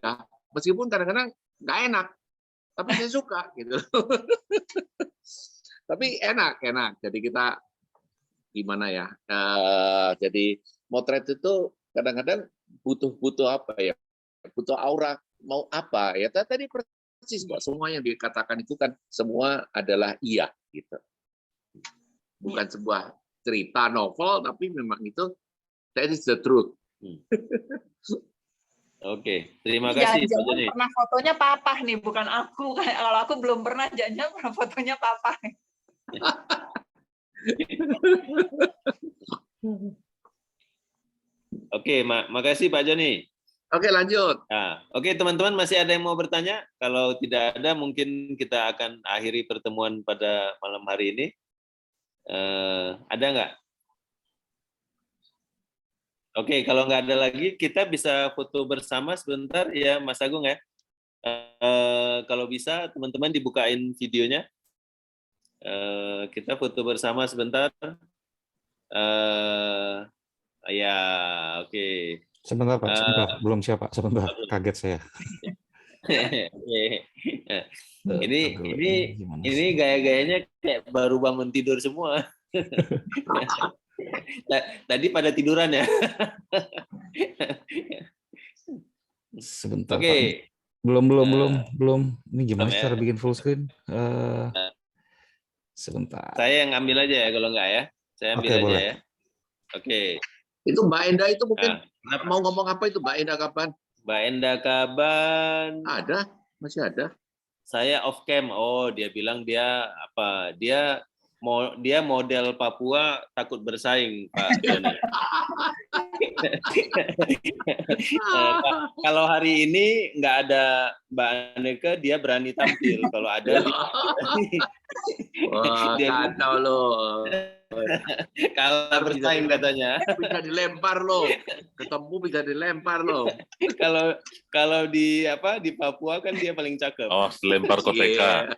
meskipun kadang-kadang nggak enak, tapi saya suka gitu. Tapi enak. Jadi kita gimana ya? Jadi motret itu kadang-kadang butuh apa ya? Butuh aura mau apa ya? Tadi persis Mbak, semua yang dikatakan itu kan semua adalah iya gitu. Bukan sebuah cerita novel, tapi memang itu that is the truth. Oke, terima kasih Pak Joni. Pernah fotonya Papa nih, bukan aku. Kalau aku belum pernah, jangan pernah fotonya Papa. Oke, makasih Pak Joni. Oke, lanjut. Nah, oke teman-teman, masih ada yang mau bertanya? Kalau tidak ada, mungkin kita akan akhiri pertemuan pada malam hari ini. Ada nggak? Oke, kalau nggak ada lagi, kita bisa foto bersama sebentar ya, Mas Agung ya. Kalau bisa, teman-teman dibukain videonya. Kita foto bersama sebentar. Ya, oke. Sebentar Pak, sebentar. Belum siapa, sebentar. Kaget saya. Ini gaya-gayanya kayak baru bangun tidur semua. Tadi pada tiduran ya. Sebentar. Oke. Belum. Ini gimana cara bikin full screen? Sebentar. Saya yang ambil aja ya kalau enggak ya. Saya ambil aja boleh. ya. Oke. Itu Mbak Enda itu mungkin Mau ngomong apa itu Mbak Enda Kaban? Mbak Enda Kaban. Ada, masih ada. Saya off cam. Oh, dia bilang dia apa? Dia model Papua takut bersaing, Pak Dona. Kalau hari ini nggak ada Mbak Aneka, dia berani tampil. Kalau ada, wah, kacau loh. Kalah bersaing katanya. Bisa dilempar loh, ketemu bisa dilempar loh. Kalau di Papua kan dia paling cakep. Oh, lempar koteka.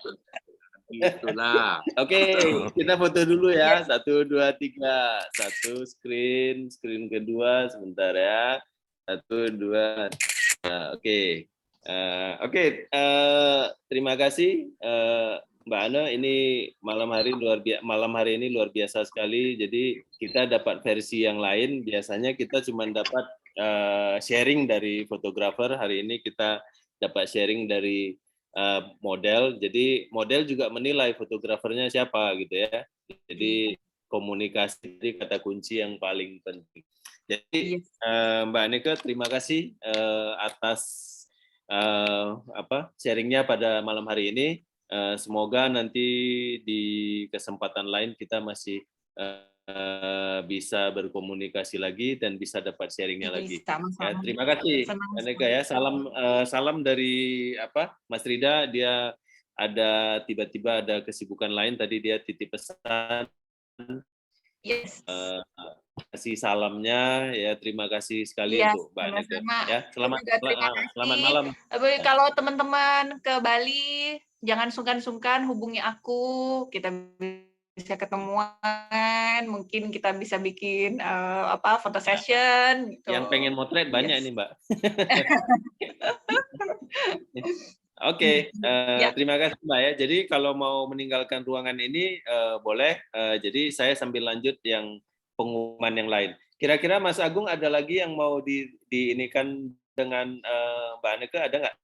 Itulah. Oke, kita foto dulu ya. 1, 2, 3. 1 screen kedua sebentar ya. 1, 2. Nah, oke. Terima kasih Mbak Ana. Ini malam hari ini luar biasa sekali. Jadi kita dapat versi yang lain. Biasanya kita cuma dapat sharing dari fotografer. Hari ini kita dapat sharing dari model. Jadi model juga menilai fotografernya siapa gitu ya. Jadi komunikasi itu kata kunci yang paling penting. Jadi Mbak Aneka, terima kasih atas sharingnya pada malam hari ini. Semoga nanti di kesempatan lain kita masih bisa berkomunikasi lagi dan bisa dapat sharingnya lagi. Ya, terima kasih, Aneka ya. Salam dari Mas Rida. Dia ada tiba-tiba ada kesibukan lain. Tadi dia titip pesan. Yes. Kasih salamnya ya. Terima kasih sekali untuk Mbak Aneka. Ya, selamat malam. Kalau teman-teman ke Bali, jangan sungkan-sungkan hubungi aku. Kita bisa ketemuan, mungkin kita bisa bikin foto session gitu. Yang pengen motret banyak ini Mbak. Oke, terima kasih Mbak ya. Jadi kalau mau meninggalkan ruangan ini boleh. Jadi saya sambil lanjut yang pengumuman yang lain. Kira-kira Mas Agung ada lagi yang mau diinikan dengan Mbak Aneka, ada nggak?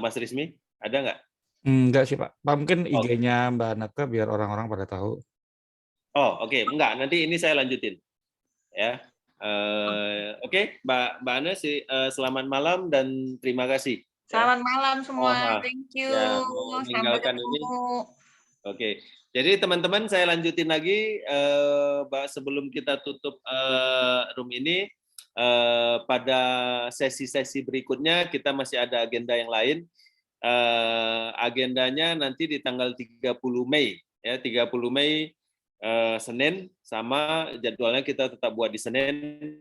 Mas Rizmi, ada nggak? Enggak sih Pak. Mungkin IG-nya Mbak Aneka biar orang-orang pada tahu. Oh oke. Enggak, nanti ini saya lanjutin. Ya. Oke, Mbak Ana, selamat malam dan terima kasih. Selamat malam semua. Thank you. Ya, sampai ketemu. Oke. Jadi teman-teman saya lanjutin lagi sebelum kita tutup room ini. Pada sesi-sesi berikutnya kita masih ada agenda yang lain. Agendanya nanti di tanggal 30 Mei ya, 30 Mei Senin, sama jadwalnya kita tetap buat di Senin.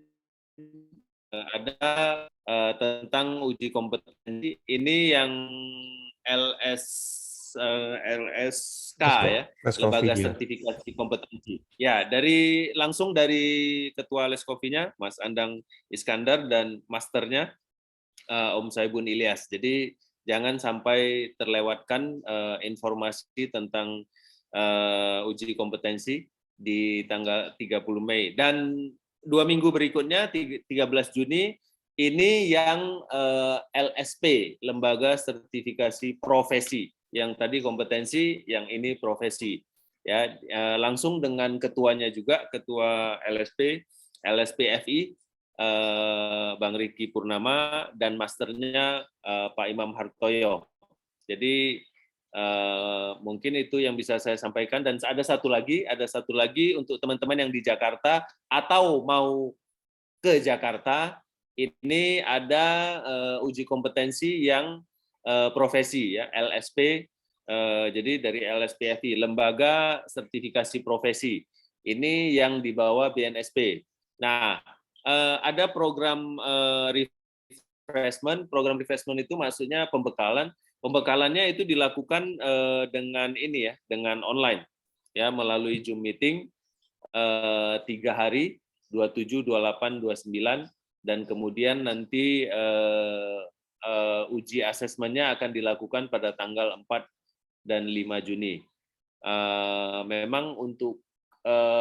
Ada tentang uji kompetensi ini yang LSK ya, Lembaga Sertifikasi Kompetensi. Ya, langsung dari Ketua Leskovinya Mas Andang Iskandar dan Masternya Om Saibun Ilyas. Jadi jangan sampai terlewatkan informasi tentang uji kompetensi di tanggal 30 Mei. Dan 2 minggu berikutnya, 13 Juni, ini yang LSP, Lembaga Sertifikasi Profesi. Yang tadi kompetensi, yang ini profesi. Ya, langsung dengan ketuanya juga, Ketua LSPFI, Bang Riki Purnama, dan masternya Pak Imam Hartoyo. Jadi mungkin itu yang bisa saya sampaikan. Dan ada satu lagi untuk teman-teman yang di Jakarta atau mau ke Jakarta, ini ada uji kompetensi yang profesi ya, LSP. Jadi dari LSPFI, Lembaga Sertifikasi Profesi. Ini yang dibawa BNSP. Nah, ada program refreshment. Program refreshment itu maksudnya pembekalan. Pembekalannya itu dilakukan dengan ini ya, dengan online ya, melalui Zoom meeting 3 hari, 27, 28, 29, dan kemudian nanti uji asesmennya akan dilakukan pada tanggal 4 dan 5 Juni. Memang untuk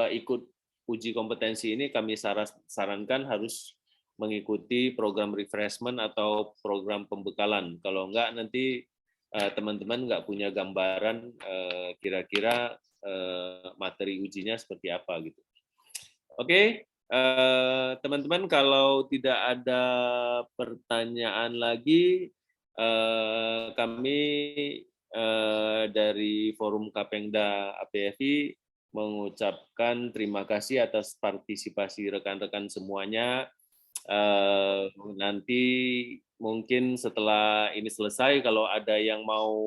ikut uji kompetensi ini kami sarankan harus mengikuti program refreshment atau program pembekalan. Kalau enggak nanti teman-teman enggak punya gambaran kira-kira materi ujinya seperti apa gitu. Oke, teman-teman kalau tidak ada pertanyaan lagi, kami dari Forum Kapengda APFI mengucapkan terima kasih atas partisipasi rekan-rekan semuanya. Nanti mungkin setelah ini selesai, kalau ada yang mau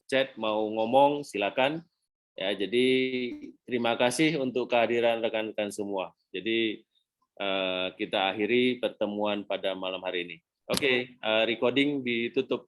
chat, mau ngomong, silakan. Ya, jadi terima kasih untuk kehadiran rekan-rekan semua. Jadi kita akhiri pertemuan pada malam hari ini. Oke, recording ditutup.